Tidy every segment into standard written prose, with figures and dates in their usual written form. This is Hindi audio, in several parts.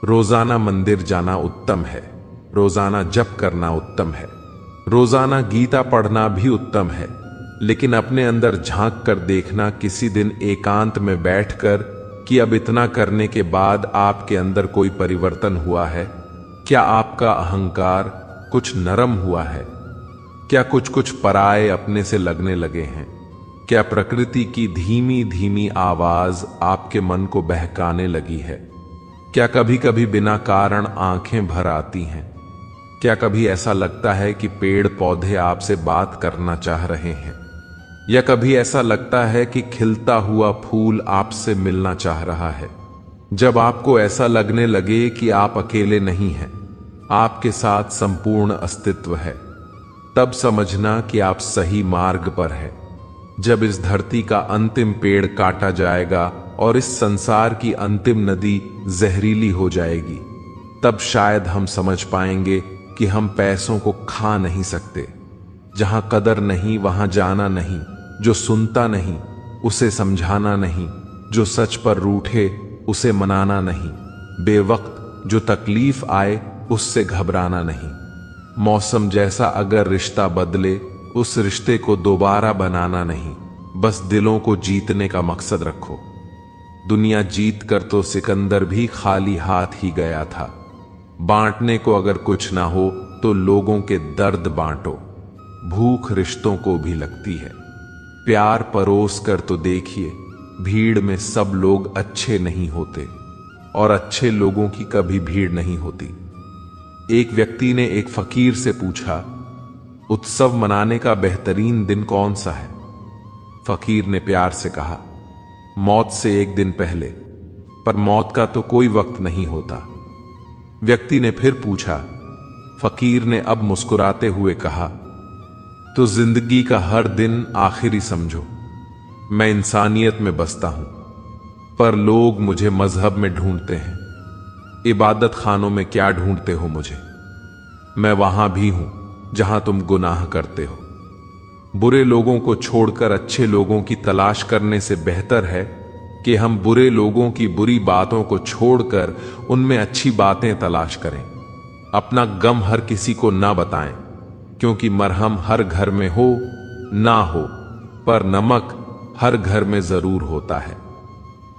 रोजाना मंदिर जाना उत्तम है, रोजाना जप करना उत्तम है, रोजाना गीता पढ़ना भी उत्तम है, लेकिन अपने अंदर झांक कर देखना किसी दिन एकांत में बैठकर कि अब इतना करने के बाद आपके अंदर कोई परिवर्तन हुआ है। क्या आपका अहंकार कुछ नरम हुआ है? क्या कुछ कुछ पराये अपने से लगने लगे हैं? क्या प्रकृति की धीमी धीमी आवाज आपके मन को बहकाने लगी है? क्या कभी कभी बिना कारण आंखें भर आती हैं? क्या कभी ऐसा लगता है कि पेड़ पौधे आपसे बात करना चाह रहे हैं? या कभी ऐसा लगता है कि खिलता हुआ फूल आपसे मिलना चाह रहा है? जब आपको ऐसा लगने लगे कि आप अकेले नहीं हैं, आपके साथ संपूर्ण अस्तित्व है, तब समझना कि आप सही मार्ग पर हैं। जब इस धरती का अंतिम पेड़ काटा जाएगा और इस संसार की अंतिम नदी जहरीली हो जाएगी, तब शायद हम समझ पाएंगे कि हम पैसों को खा नहीं सकते। जहां कदर नहीं वहां जाना नहीं, जो सुनता नहीं उसे समझाना नहीं, जो सच पर रूठे उसे मनाना नहीं, बेवक्त जो तकलीफ आए उससे घबराना नहीं। मौसम जैसा अगर रिश्ता बदले, उस रिश्ते को दोबारा बनाना नहीं, बस दिलों को जीतने का मकसद रखो। दुनिया जीत कर तो सिकंदर भी खाली हाथ ही गया था। बांटने को अगर कुछ ना हो तो लोगों के दर्द बांटो। भूख रिश्तों को भी लगती है। प्यार परोस कर तो देखिए, भीड़ में सब लोग अच्छे नहीं होते और अच्छे लोगों की कभी भीड़ नहीं होती। एक व्यक्ति ने एक फकीर से पूछा, उत्सव मनाने का बेहतरीन दिन कौन सा है? फकीर ने प्यार से कहा, मौत से एक दिन पहले, पर मौत का तो कोई वक्त नहीं होता। व्यक्ति ने फिर पूछा। फकीर ने अब मुस्कुराते हुए कहा, तो जिंदगी का हर दिन आखिरी समझो। मैं इंसानियत में बसता हूं, पर लोग मुझे मजहब में ढूंढते हैं। इबादत खानों में क्या ढूंढते हो मुझे? मैं वहां भी हूं जहां तुम गुनाह करते हो। बुरे लोगों को छोड़कर अच्छे लोगों की तलाश करने से बेहतर है कि हम बुरे लोगों की बुरी बातों को छोड़कर उनमें अच्छी बातें तलाश करें। अपना गम हर किसी को ना बताएं, क्योंकि मरहम हर घर में हो ना हो, पर नमक हर घर में जरूर होता है।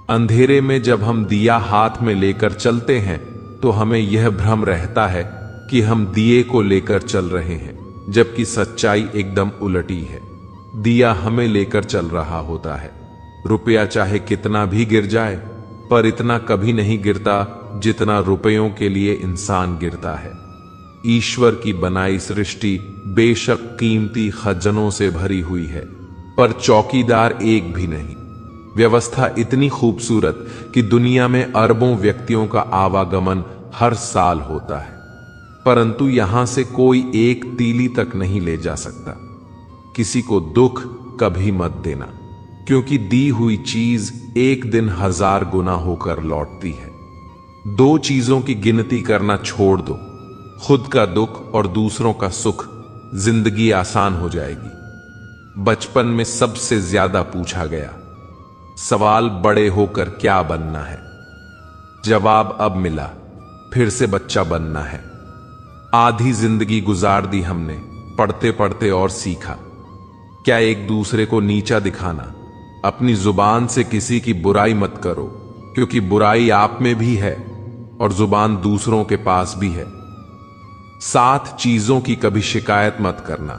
अंधेरे में जब हम दिया हाथ में लेकर चलते हैं तो हमें यह भ्रम रहता है कि हम दिए को लेकर चल रहे हैं, जबकि सच्चाई एकदम उलटी है। दिया हमें लेकर चल रहा होता है। रुपया चाहे कितना भी गिर जाए, पर इतना कभी नहीं गिरता जितना रुपयों के लिए इंसान गिरता है। ईश्वर की बनाई सृष्टि बेशक कीमती खजानों से भरी हुई है, पर चौकीदार एक भी नहीं। व्यवस्था इतनी खूबसूरत कि दुनिया में अरबों व्यक्तियों का आवागमन हर साल होता है, परंतु यहां से कोई एक तीली तक नहीं ले जा सकता। किसी को दुख कभी मत देना, क्योंकि दी हुई चीज एक दिन 1000 गुना होकर लौटती है। 2 चीजों की गिनती करना छोड़ दो, खुद का दुख और दूसरों का सुख। जिंदगी आसान हो जाएगी। बचपन में सबसे ज्यादा पूछा गया सवाल, बड़े होकर क्या बनना है? जवाब अब मिला, फिर से बच्चा बनना है। आधी जिंदगी गुजार दी हमने पढ़ते पढ़ते और सीखा। क्या एक दूसरे को नीचा दिखाना? अपनी जुबान से किसी की बुराई मत करो, क्योंकि बुराई आप में भी है और जुबान दूसरों के पास भी है। 7 चीजों की कभी शिकायत मत करना।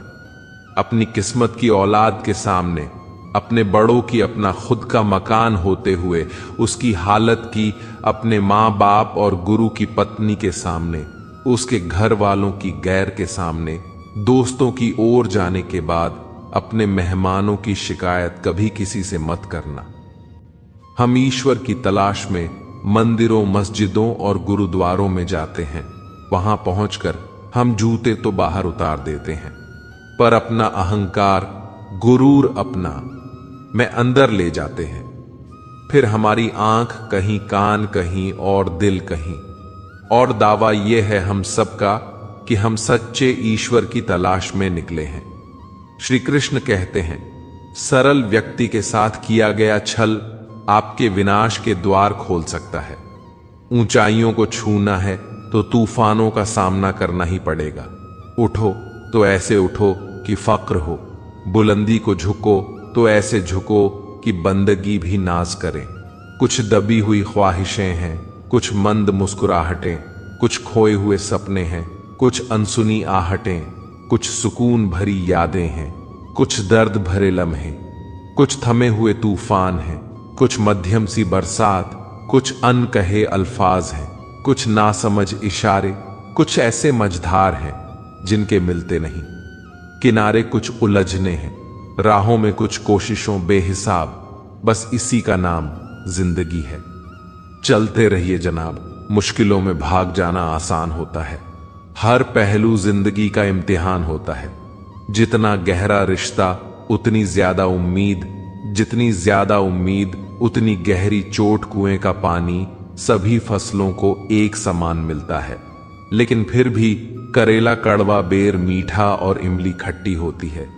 अपनी किस्मत की औलाद के सामने, अपने बड़ों की अपना खुद का मकान होते हुए उसकी हालत की, अपने माँ बाप और गुरु की पत्नी के सामने, उसके घर वालों की गैर के सामने, दोस्तों की ओर जाने के बाद अपने मेहमानों की शिकायत कभी किसी से मत करना। हम ईश्वर की तलाश में मंदिरों, मस्जिदों और गुरुद्वारों में जाते हैं। वहां पहुंचकर हम जूते तो बाहर उतार देते हैं, पर अपना अहंकार, गुरूर अपना में अंदर ले जाते हैं। फिर हमारी आंख कहीं, कान कहीं और दिल कहीं। और दावा यह है हम सबका कि हम सच्चे ईश्वर की तलाश में निकले हैं। श्री कृष्ण कहते हैं, सरल व्यक्ति के साथ किया गया छल आपके विनाश के द्वार खोल सकता है। ऊंचाइयों को छूना है तो तूफानों का सामना करना ही पड़ेगा। उठो तो ऐसे उठो कि फक्र हो, बुलंदी को झुको तो ऐसे झुको कि बंदगी भी नाज करें। कुछ दबी हुई ख्वाहिशें हैं, कुछ मंद मुस्कुराहटें, कुछ खोए हुए सपने हैं, कुछ अनसुनी आहटें, कुछ सुकून भरी यादें हैं, कुछ दर्द भरे लम्हे, कुछ थमे हुए तूफान हैं, कुछ मध्यम सी बरसात, कुछ अनकहे अल्फाज हैं, कुछ नासमझ इशारे, कुछ ऐसे मझधार हैं जिनके मिलते नहीं। किनारे कुछ उलझने हैं, राहों में कुछ कोशिशों बेहिसाब, बस इसी का नाम जिंदगी है। चलते रहिए जनाब, मुश्किलों में भाग जाना आसान होता है। हर पहलू जिंदगी का इम्तिहान होता है। जितना गहरा रिश्ता उतनी ज्यादा उम्मीद, जितनी ज्यादा उम्मीद उतनी गहरी चोट। कुएं का पानी सभी फसलों को एक समान मिलता है, लेकिन फिर भी करेला कड़वा, बेर मीठा और इमली खट्टी होती है।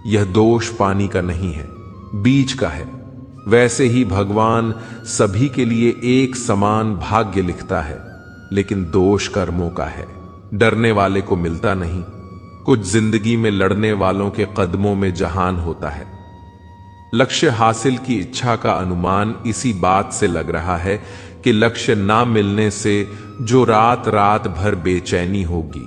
यह दोष पानी का नहीं है, बीज का है। वैसे ही भगवान सभी के लिए एक समान भाग्य लिखता है, लेकिन दोष कर्मों का है। डरने वाले को मिलता नहीं। कुछ जिंदगी में लड़ने वालों के कदमों में जहान होता है। लक्ष्य हासिल की इच्छा का अनुमान इसी बात से लग रहा है कि लक्ष्य ना मिलने से जो रात रात भर बेचैनी होगी,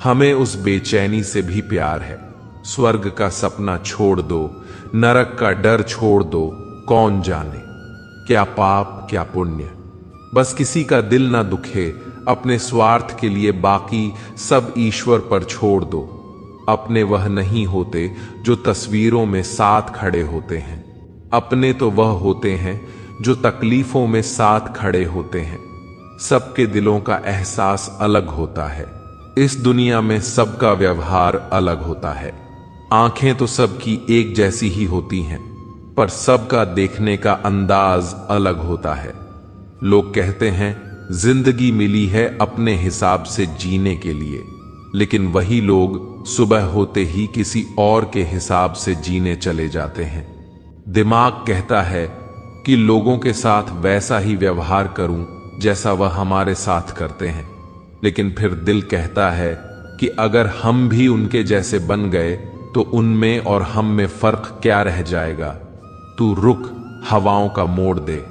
हमें उस बेचैनी से भी प्यार है। स्वर्ग का सपना छोड़ दो, नरक का डर छोड़ दो। कौन जाने क्या पाप क्या पुण्य, बस किसी का दिल ना दुखे। अपने स्वार्थ के लिए बाकी सब ईश्वर पर छोड़ दो। अपने वह नहीं होते जो तस्वीरों में साथ खड़े होते हैं, अपने तो वह होते हैं जो तकलीफों में साथ खड़े होते हैं। सबके दिलों का एहसास अलग होता है। इस दुनिया में सबका व्यवहार अलग होता है। आंखें तो सबकी एक जैसी ही होती हैं, पर सबका देखने का अंदाज अलग होता है। लोग कहते हैं जिंदगी मिली है अपने हिसाब से जीने के लिए, लेकिन वही लोग सुबह होते ही किसी और के हिसाब से जीने चले जाते हैं। दिमाग कहता है कि लोगों के साथ वैसा ही व्यवहार करूं जैसा वह हमारे साथ करते हैं, लेकिन फिर दिल कहता है कि अगर हम भी उनके जैसे बन गए तो उनमें और हम में फर्क क्या रह जाएगा। तू रुक, हवाओं का मोड़ दे,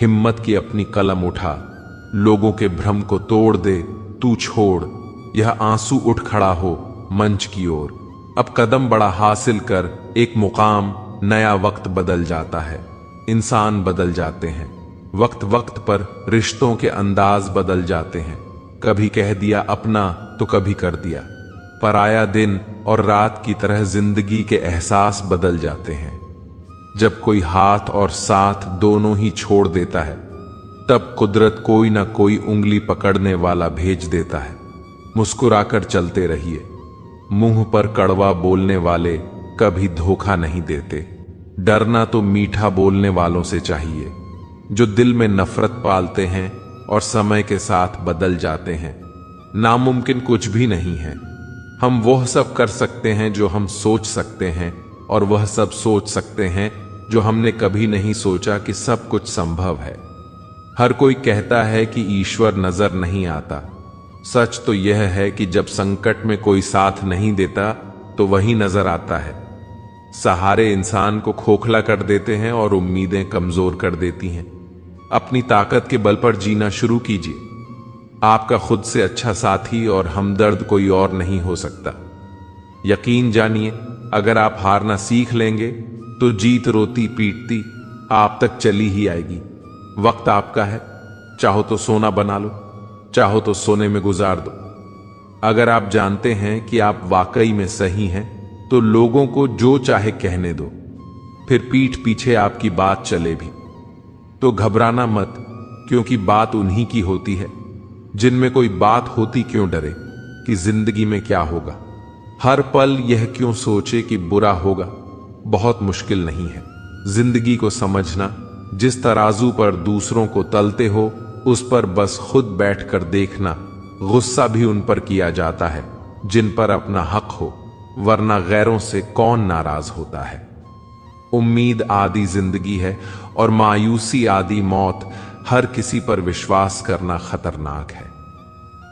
हिम्मत की अपनी कलम उठा, लोगों के भ्रम को तोड़ दे। तू छोड़ यह आंसू, उठ खड़ा हो मंच की ओर। अब कदम बड़ा हासिल कर, एक मुकाम, नया वक्त बदल जाता है। इंसान बदल जाते हैं, वक्त वक्त पर रिश्तों के अंदाज बदल जाते हैं। कभी कह दिया अपना तो कभी कर दिया पराया। दिन और रात की तरह जिंदगी के एहसास बदल जाते हैं। जब कोई हाथ और साथ दोनों ही छोड़ देता है, तब कुदरत कोई ना कोई उंगली पकड़ने वाला भेज देता है। मुस्कुराकर चलते रहिए, मुंह पर कड़वा बोलने वाले कभी धोखा नहीं देते। डरना तो मीठा बोलने वालों से चाहिए, जो दिल में नफरत पालते हैं और समय के साथ बदल जाते हैं। नामुमकिन कुछ भी नहीं है। हम वह सब कर सकते हैं जो हम सोच सकते हैं, और वह सब सोच सकते हैं जो हमने कभी नहीं सोचा कि सब कुछ संभव है। हर कोई कहता है कि ईश्वर नजर नहीं आता। सच तो यह है कि जब संकट में कोई साथ नहीं देता तो वही नजर आता है। सहारे इंसान को खोखला कर देते हैं और उम्मीदें कमजोर कर देती हैं। अपनी ताकत के बल पर जीना शुरू कीजिए। आपका खुद से अच्छा साथी और हमदर्द कोई और नहीं हो सकता। यकीन जानिए, अगर आप हारना सीख लेंगे तो जीत रोती पीटती आप तक चली ही आएगी। वक्त आपका है, चाहो तो सोना बना लो, चाहो तो सोने में गुजार दो। अगर आप जानते हैं कि आप वाकई में सही हैं, तो लोगों को जो चाहे कहने दो, फिर पीठ पीछे आपकी बात चले भी तो घबराना मत, क्योंकि बात उन्हीं की होती है जिनमें कोई बात होती क्यों डरे कि जिंदगी में क्या होगा। हर पल यह क्यों सोचे कि बुरा होगा। बहुत मुश्किल नहीं है जिंदगी को समझना। जिस तराजू पर दूसरों को तलते हो, उस पर बस खुद बैठकर देखना। गुस्सा भी उन पर किया जाता है जिन पर अपना हक हो, वरना गैरों से कौन नाराज होता है। उम्मीद आदि जिंदगी है और मायूसी आदि मौत। हर किसी पर विश्वास करना खतरनाक है,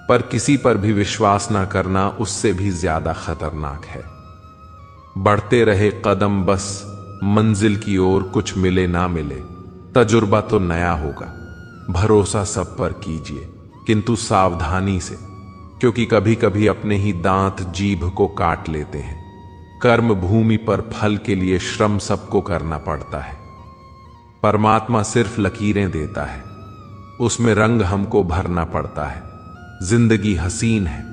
पर किसी पर भी विश्वास ना करना उससे भी ज्यादा खतरनाक है। बढ़ते रहे कदम बस मंजिल की ओर, कुछ मिले ना मिले तजुर्बा तो नया होगा। भरोसा सब पर कीजिए किंतु सावधानी से, क्योंकि कभी कभी अपने ही दांत जीभ को काट लेते हैं। कर्म भूमि पर फल के लिए श्रम सबको करना पड़ता है। परमात्मा सिर्फ लकीरें देता है, उसमें रंग हमको भरना पड़ता है। जिंदगी हसीन है,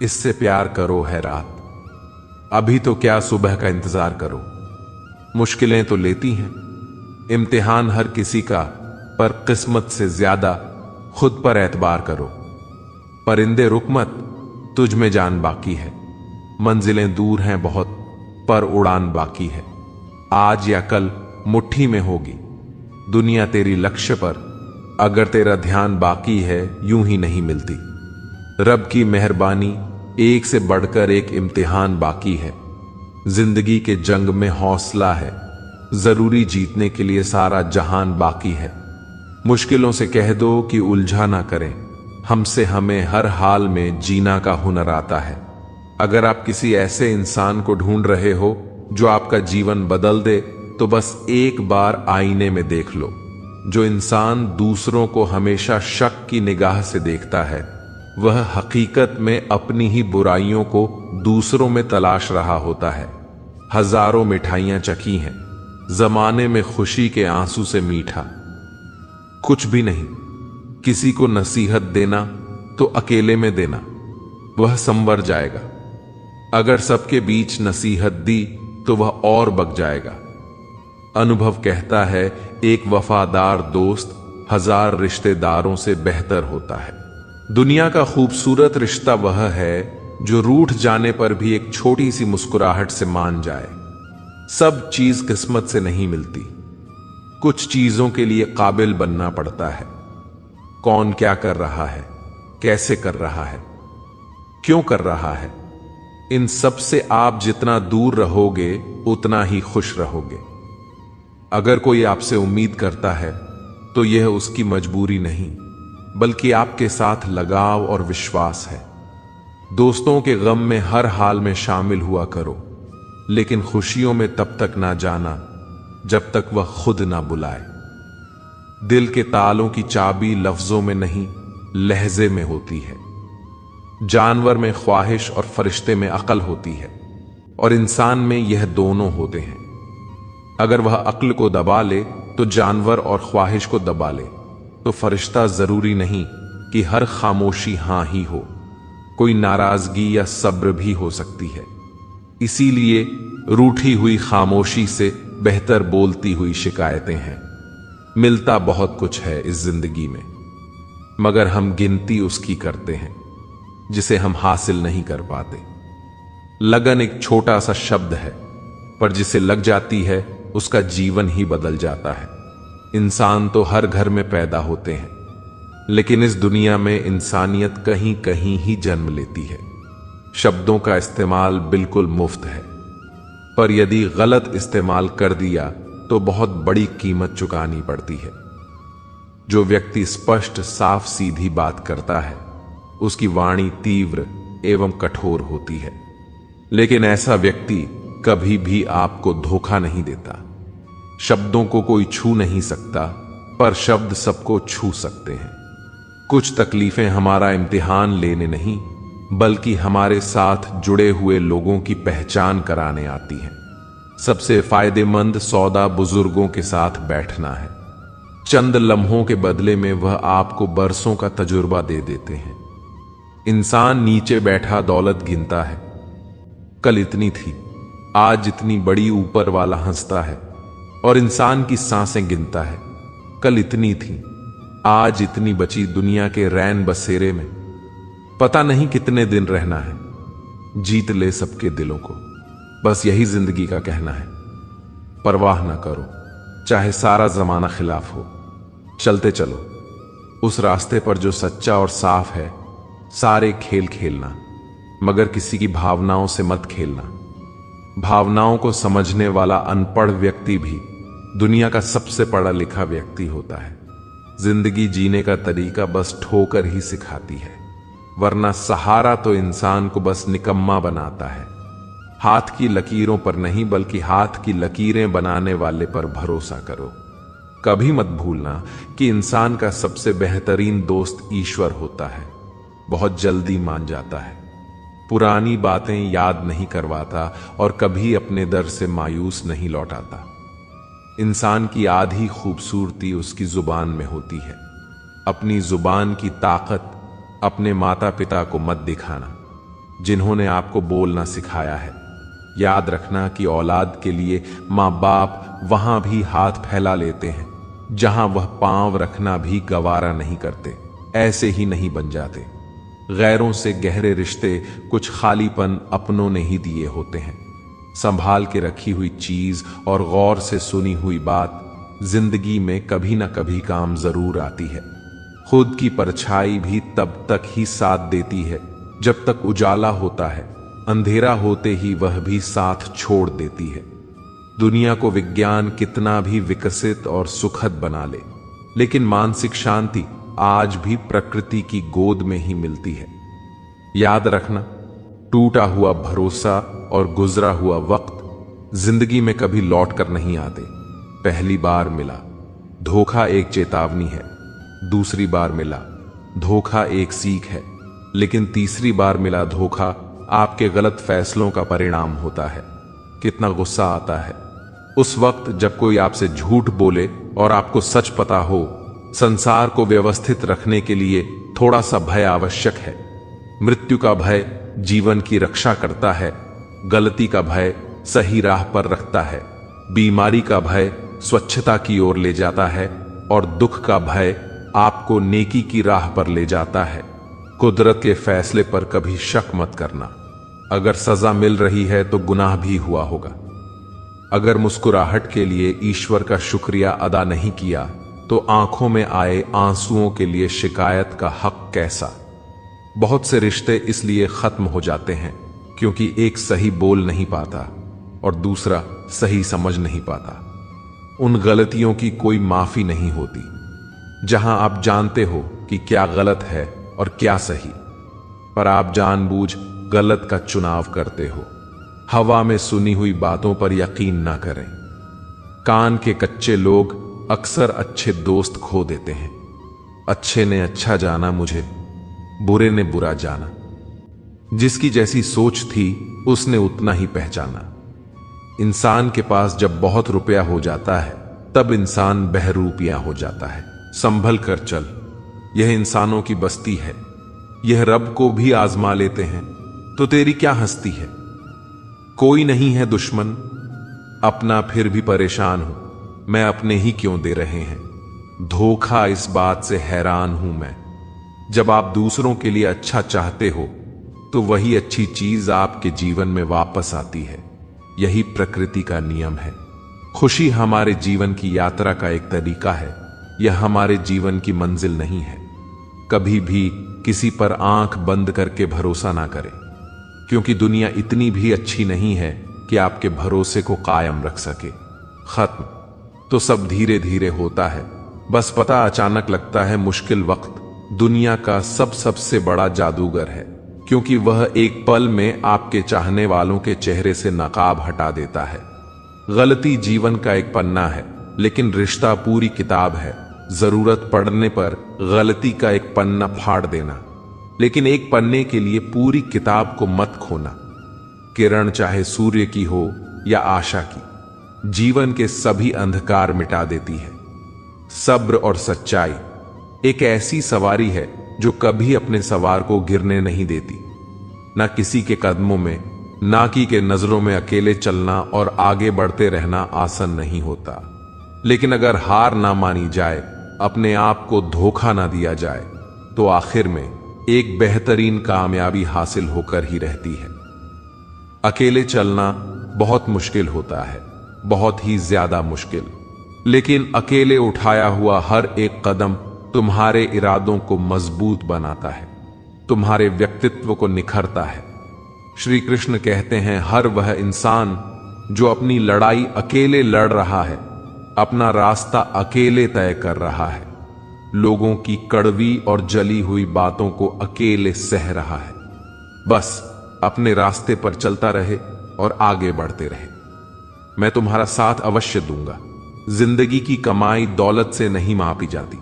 इससे प्यार करो है रात। अभी तो क्या सुबह का इंतजार करो। मुश्किलें तो लेती हैं, इम्तिहान हर किसी का, पर किस्मत से ज्यादा खुद पर एतबार करो। परिंदे रुक मत, तुझ में जान बाकी है। मंजिलें दूर हैं बहुत, पर उड़ान बाकी है। आज या कल मुट्ठी में होगी दुनिया तेरी लक्ष्य पर, अगर तेरा ध्यान बाकी है यूं ही नहीं मिलती। रब की मेहरबानी, एक से बढ़कर एक इम्तिहान बाकी है। जिंदगी के जंग में हौसला है, जरूरी जीतने के लिए सारा जहान बाकी है। मुश्किलों से कह दो कि उलझा ना करें, हमसे हमें हर हाल में जीना का हुनर आता है। अगर आप किसी ऐसे इंसान को ढूंढ रहे हो जो आपका जीवन बदल दे, तो बस एक बार आईने में देख लो। जो इंसान दूसरों को हमेशा शक की निगाह से देखता है, वह हकीकत में अपनी ही बुराइयों को दूसरों में तलाश रहा होता है। हजारों मिठाइयां चखी हैं, जमाने में खुशी के आंसू से मीठा कुछ भी नहीं। किसी को नसीहत देना तो अकेले में देना, वह संवर जाएगा। अगर सबके बीच नसीहत दी तो वह और बक जाएगा। अनुभव कहता है, एक वफादार दोस्त हजार रिश्तेदारों से बेहतर होता है। दुनिया का खूबसूरत रिश्ता वह है जो रूठ जाने पर भी एक छोटी सी मुस्कुराहट से मान जाए। सब चीज किस्मत से नहीं मिलती, कुछ चीजों के लिए काबिल बनना पड़ता है। कौन क्या कर रहा है, कैसे कर रहा है, क्यों कर रहा है, इन सब से आप जितना दूर रहोगे उतना ही खुश रहोगे। अगर कोई आपसे उम्मीद करता है तो यह उसकी मजबूरी नहीं, बल्कि आपके साथ लगाव और विश्वास है। दोस्तों के गम में हर हाल में शामिल हुआ करो, लेकिन खुशियों में तब तक ना जाना जब तक वह खुद ना बुलाए। दिल के तालों की चाबी लफ्जों में नहीं, लहजे में होती है। जानवर में ख्वाहिश और फरिश्ते में अकल होती है, और इंसान में यह दोनों होते हैं। अगर वह अक्ल को दबा ले तो जानवर और ख्वाहिश को दबा ले, तो फरिश्ता जरूरी नहीं कि हर खामोशी हां ही हो, कोई नाराजगी या सब्र भी हो सकती है। इसीलिए रूठी हुई खामोशी से बेहतर बोलती हुई शिकायतें हैं। मिलता बहुत कुछ है इस जिंदगी में, मगर हम गिनती उसकी करते हैं जिसे हम हासिल नहीं कर पाते। लगन एक छोटा सा शब्द है, पर जिसे लग जाती है उसका जीवन ही बदल जाता है। इंसान तो हर घर में पैदा होते हैं, लेकिन इस दुनिया में इंसानियत कहीं कहीं ही जन्म लेती है। शब्दों का इस्तेमाल बिल्कुल मुफ्त है, पर यदि गलत इस्तेमाल कर दिया तो बहुत बड़ी कीमत चुकानी पड़ती है। जो व्यक्ति स्पष्ट साफ सीधी बात करता है, उसकी वाणी तीव्र एवं कठोर होती है, लेकिन ऐसा व्यक्ति कभी भी आपको धोखा नहीं देता। शब्दों को कोई छू नहीं सकता, पर शब्द सबको छू सकते हैं। कुछ तकलीफें हमारा इम्तिहान लेने नहीं, बल्कि हमारे साथ जुड़े हुए लोगों की पहचान कराने आती हैं। सबसे फायदेमंद सौदा बुजुर्गों के साथ बैठना है। चंद लम्हों के बदले में वह आपको बरसों का तजुर्बा दे देते हैं। इंसान नीचे बैठा दौलत गिनता है, कल इतनी थी, आज इतनी बड़ी, ऊपर वाला हंसता है। और इंसान की सांसें गिनता है, कल इतनी थी, आज इतनी बची। दुनिया के रैन बसेरे में पता नहीं कितने दिन रहना है, जीत ले सबके दिलों को, बस यही जिंदगी का कहना है। परवाह ना करो, चाहे सारा जमाना खिलाफ हो, चलते चलो उस रास्ते पर जो सच्चा और साफ है। सारे खेल खेलना, मगर किसी की भावनाओं से मत खेलना। भावनाओं को समझने वाला अनपढ़ व्यक्ति भी दुनिया का सबसे पढ़ा लिखा व्यक्ति होता है। जिंदगी जीने का तरीका बस ठोकर ही सिखाती है, वरना सहारा तो इंसान को बस निकम्मा बनाता है। हाथ की लकीरों पर नहीं बल्कि हाथ की लकीरें बनाने वाले पर भरोसा करो। कभी मत भूलना कि इंसान का सबसे बेहतरीन दोस्त ईश्वर होता है। बहुत जल्दी मान जाता है, पुरानी बातें याद नहीं करवाता और कभी अपने दर से मायूस नहीं लौटाता। इंसान की आधी खूबसूरती उसकी जुबान में होती है। अपनी जुबान की ताकत अपने माता पिता को मत दिखाना, जिन्होंने आपको बोलना सिखाया है। याद रखना कि औलाद के लिए माँ बाप वहां भी हाथ फैला लेते हैं जहां वह पांव रखना भी गवारा नहीं करते। ऐसे ही नहीं बन जाते। गैरों से गहरे रिश्ते कुछ खालीपन अपनों ने ही दिए होते हैं। संभाल के रखी हुई चीज और गौर से सुनी हुई बात जिंदगी में कभी ना कभी काम जरूर आती है। खुद की परछाई भी तब तक ही साथ देती है जब तक उजाला होता है, अंधेरा होते ही वह भी साथ छोड़ देती है। दुनिया को विज्ञान कितना भी विकसित और सुखद बना ले, लेकिन मानसिक शांति आज भी प्रकृति की गोद में ही मिलती है। याद रखना, टूटा हुआ भरोसा और गुजरा हुआ वक्त जिंदगी में कभी लौट कर नहीं आते। पहली बार मिला धोखा एक चेतावनी है, दूसरी बार मिला धोखा एक सीख है, लेकिन तीसरी बार मिला धोखा आपके गलत फैसलों का परिणाम होता है। कितना गुस्सा आता है उस वक्त जब कोई आपसे झूठ बोले और आपको सच पता हो। संसार को व्यवस्थित रखने के लिए थोड़ा सा भय आवश्यक है। मृत्यु का भय जीवन की रक्षा करता है, गलती का भय सही राह पर रखता है, बीमारी का भय स्वच्छता की ओर ले जाता है और दुख का भय आपको नेकी की राह पर ले जाता है। कुदरत के फैसले पर कभी शक मत करना। अगर सजा मिल रही है तो गुनाह भी हुआ होगा। अगर मुस्कुराहट के लिए ईश्वर का शुक्रिया अदा नहीं किया तो आंखों में आए आंसुओं के लिए शिकायत का हक कैसा। बहुत से रिश्ते इसलिए खत्म हो जाते हैं क्योंकि एक सही बोल नहीं पाता और दूसरा सही समझ नहीं पाता। उन गलतियों की कोई माफी नहीं होती जहां आप जानते हो कि क्या गलत है और क्या सही, पर आप जानबूझ गलत का चुनाव करते हो। हवा में सुनी हुई बातों पर यकीन ना करें। कान के कच्चे लोग अक्सर अच्छे दोस्त खो देते हैं। अच्छे ने अच्छा जाना मुझे, बुरे ने बुरा जाना। जिसकी जैसी सोच थी उसने उतना ही पहचाना। इंसान के पास जब बहुत रुपया हो जाता है तब इंसान बहरूपिया हो जाता है। संभल कर चल, यह इंसानों की बस्ती है। यह रब को भी आजमा लेते हैं तो तेरी क्या हस्ती है। कोई नहीं है दुश्मन अपना, फिर भी परेशान हूं मैं, अपने ही क्यों दे रहे हैं धोखा। इस बात से हैरान हूं मैं, जब आप दूसरों के लिए अच्छा चाहते हो तो वही अच्छी चीज आपके जीवन में वापस आती है। यही प्रकृति का नियम है। खुशी हमारे जीवन की यात्रा का एक तरीका है, यह हमारे जीवन की मंजिल नहीं है। कभी भी किसी पर आंख बंद करके भरोसा ना करें, क्योंकि दुनिया इतनी भी अच्छी नहीं है कि आपके भरोसे को कायम रख सके। खत्म तो सब धीरे धीरे होता है, बस पता अचानक लगता है। मुश्किल वक्त दुनिया का सबसे बड़ा जादूगर है, क्योंकि वह एक पल में आपके चाहने वालों के चेहरे से नकाब हटा देता है। गलती जीवन का एक पन्ना है, लेकिन रिश्ता पूरी किताब है। जरूरत पड़ने पर गलती का एक पन्ना फाड़ देना, लेकिन एक पन्ने के लिए पूरी किताब को मत खोना। किरण चाहे सूर्य की हो या आशा की, जीवन के सभी अंधकार मिटा देती है। सब्र और सच्चाई एक ऐसी सवारी है जो कभी अपने सवार को गिरने नहीं देती। ना किसी के कदमों में, ना कि के नजरों में अकेले चलना और आगे बढ़ते रहना आसान नहीं होता। लेकिन अगर हार ना मानी जाए, अपने आप को धोखा ना दिया जाए, तो आखिर में एक बेहतरीन कामयाबी हासिल होकर ही रहती है। अकेले चलना बहुत मुश्किल होता है, बहुत ही ज्यादा मुश्किल, लेकिन अकेले उठाया हुआ हर एक कदम तुम्हारे इरादों को मजबूत बनाता है, तुम्हारे व्यक्तित्व को निखरता है। श्री कृष्ण कहते हैं, हर वह इंसान जो अपनी लड़ाई अकेले लड़ रहा है, अपना रास्ता अकेले तय कर रहा है। लोगों की कड़वी और जली हुई बातों को अकेले सह रहा है। बस अपने रास्ते पर चलता रहे और आगे बढ़ते रहे। मैं तुम्हारा साथ अवश्य दूंगा। जिंदगी की कमाई दौलत से नहीं मापी जाती।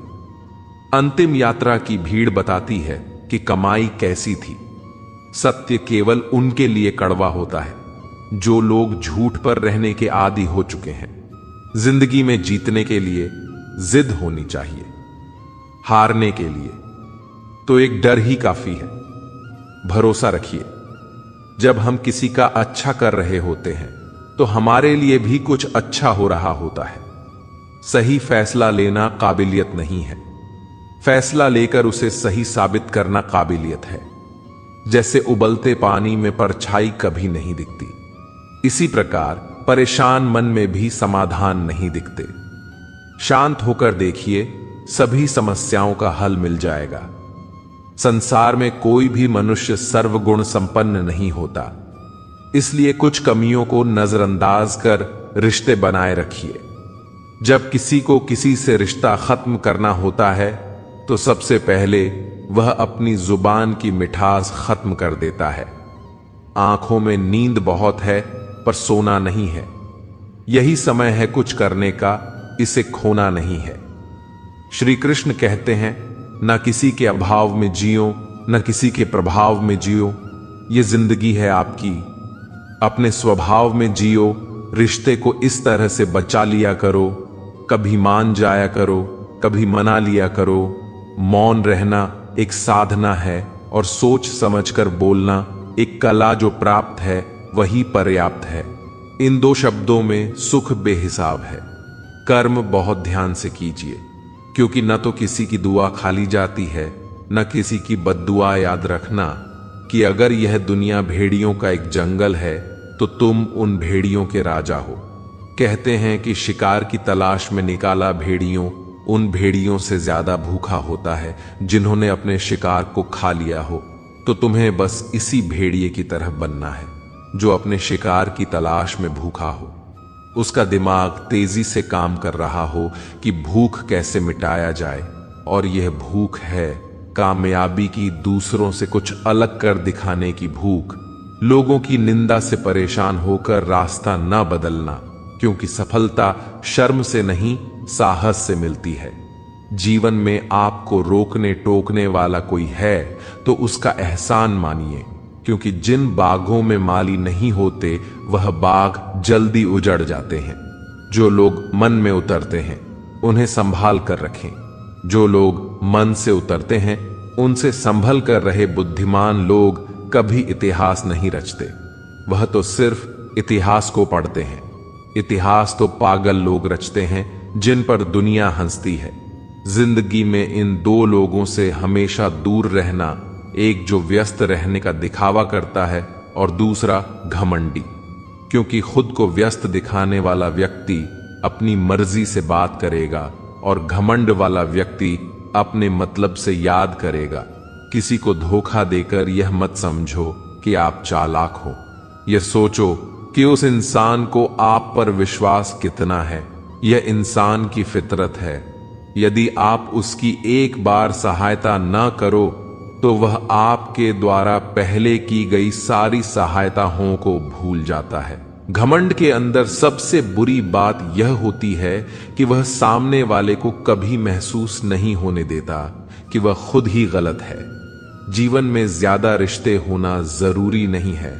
अंतिम यात्रा की भीड़ बताती है कि कमाई कैसी थी। सत्य केवल उनके लिए कड़वा होता है जो लोग झूठ पर रहने के आदी हो चुके हैं। जिंदगी में जीतने के लिए जिद होनी चाहिए, हारने के लिए तो एक डर ही काफी है। भरोसा रखिए, जब हम किसी का अच्छा कर रहे होते हैं तो हमारे लिए भी कुछ अच्छा हो रहा होता है। सही फैसला लेना काबिलियत नहीं है, फैसला लेकर उसे सही साबित करना काबिलियत है। जैसे उबलते पानी में परछाई कभी नहीं दिखती, इसी प्रकार परेशान मन में भी समाधान नहीं दिखते। शांत होकर देखिए, सभी समस्याओं का हल मिल जाएगा। संसार में कोई भी मनुष्य सर्वगुण संपन्न नहीं होता, इसलिए कुछ कमियों को नजरअंदाज कर रिश्ते बनाए रखिए। जब किसी को किसी से रिश्ता खत्म करना होता है तो सबसे पहले वह अपनी जुबान की मिठास खत्म कर देता है। आंखों में नींद बहुत है पर सोना नहीं है। यही समय है कुछ करने का, इसे खोना नहीं है। श्री कृष्ण कहते हैं, न किसी के अभाव में जियो, न किसी के प्रभाव में जियो। ये जिंदगी है आपकी, अपने स्वभाव में जियो। रिश्ते को इस तरह से बचा लिया करो, कभी मान जाया करो, कभी मना लिया करो। मौन रहना एक साधना है और सोच समझकर बोलना एक कला जो प्राप्त है वही पर्याप्त है। इन दो शब्दों में सुख बेहिसाब है। कर्म बहुत ध्यान से कीजिए, क्योंकि न तो किसी की दुआ खाली जाती है, न किसी की बद्दुआ। याद रखना कि अगर यह दुनिया भेड़ियों का एक जंगल है तो तुम उन भेड़ियों के राजा हो। कहते हैं कि शिकार की तलाश में निकाला भेड़ियों उन भेड़ियों से ज्यादा भूखा होता है जिन्होंने अपने शिकार को खा लिया हो। तो तुम्हें बस इसी भेड़िए की तरह बनना है जो अपने शिकार की तलाश में भूखा हो। उसका दिमाग तेजी से काम कर रहा हो कि भूख कैसे मिटाया जाए, और यह भूख है कामयाबी की, दूसरों से कुछ अलग कर दिखाने की भूख। लोगों की निंदा से परेशान होकर रास्ता न बदलना, क्योंकि सफलता शर्म से नहीं साहस से मिलती है। जीवन में आपको रोकने टोकने वाला कोई है तो उसका एहसान मानिए, क्योंकि जिन बागों में माली नहीं होते वह बाग जल्दी उजड़ जाते हैं। जो लोग मन में उतरते हैं उन्हें संभाल कर रखें। जो लोग मन से उतरते हैं उनसे संभल कर रहे। बुद्धिमान लोग कभी इतिहास नहीं रचते, वह तो सिर्फ इतिहास को पढ़ते हैं। इतिहास तो पागल लोग रचते हैं जिन पर दुनिया हंसती है। जिंदगी में इन दो लोगों से हमेशा दूर रहना, एक जो व्यस्त रहने का दिखावा करता है और दूसरा घमंडी, क्योंकि खुद को व्यस्त दिखाने वाला व्यक्ति अपनी मर्जी से बात करेगा और घमंड वाला व्यक्ति अपने मतलब से याद करेगा। किसी को धोखा देकर यह मत समझो कि आप चालाक हो। यह सोचो कि उस इंसान को आप पर विश्वास कितना है। यह इंसान की फितरत है। यदि आप उसकी एक बार सहायता न करो तो वह आपके द्वारा पहले की गई सारी सहायताओं को भूल जाता है। घमंड के अंदर सबसे बुरी बात यह होती है कि वह सामने वाले को कभी महसूस नहीं होने देता कि वह खुद ही गलत है। जीवन में ज्यादा रिश्ते होना जरूरी नहीं है,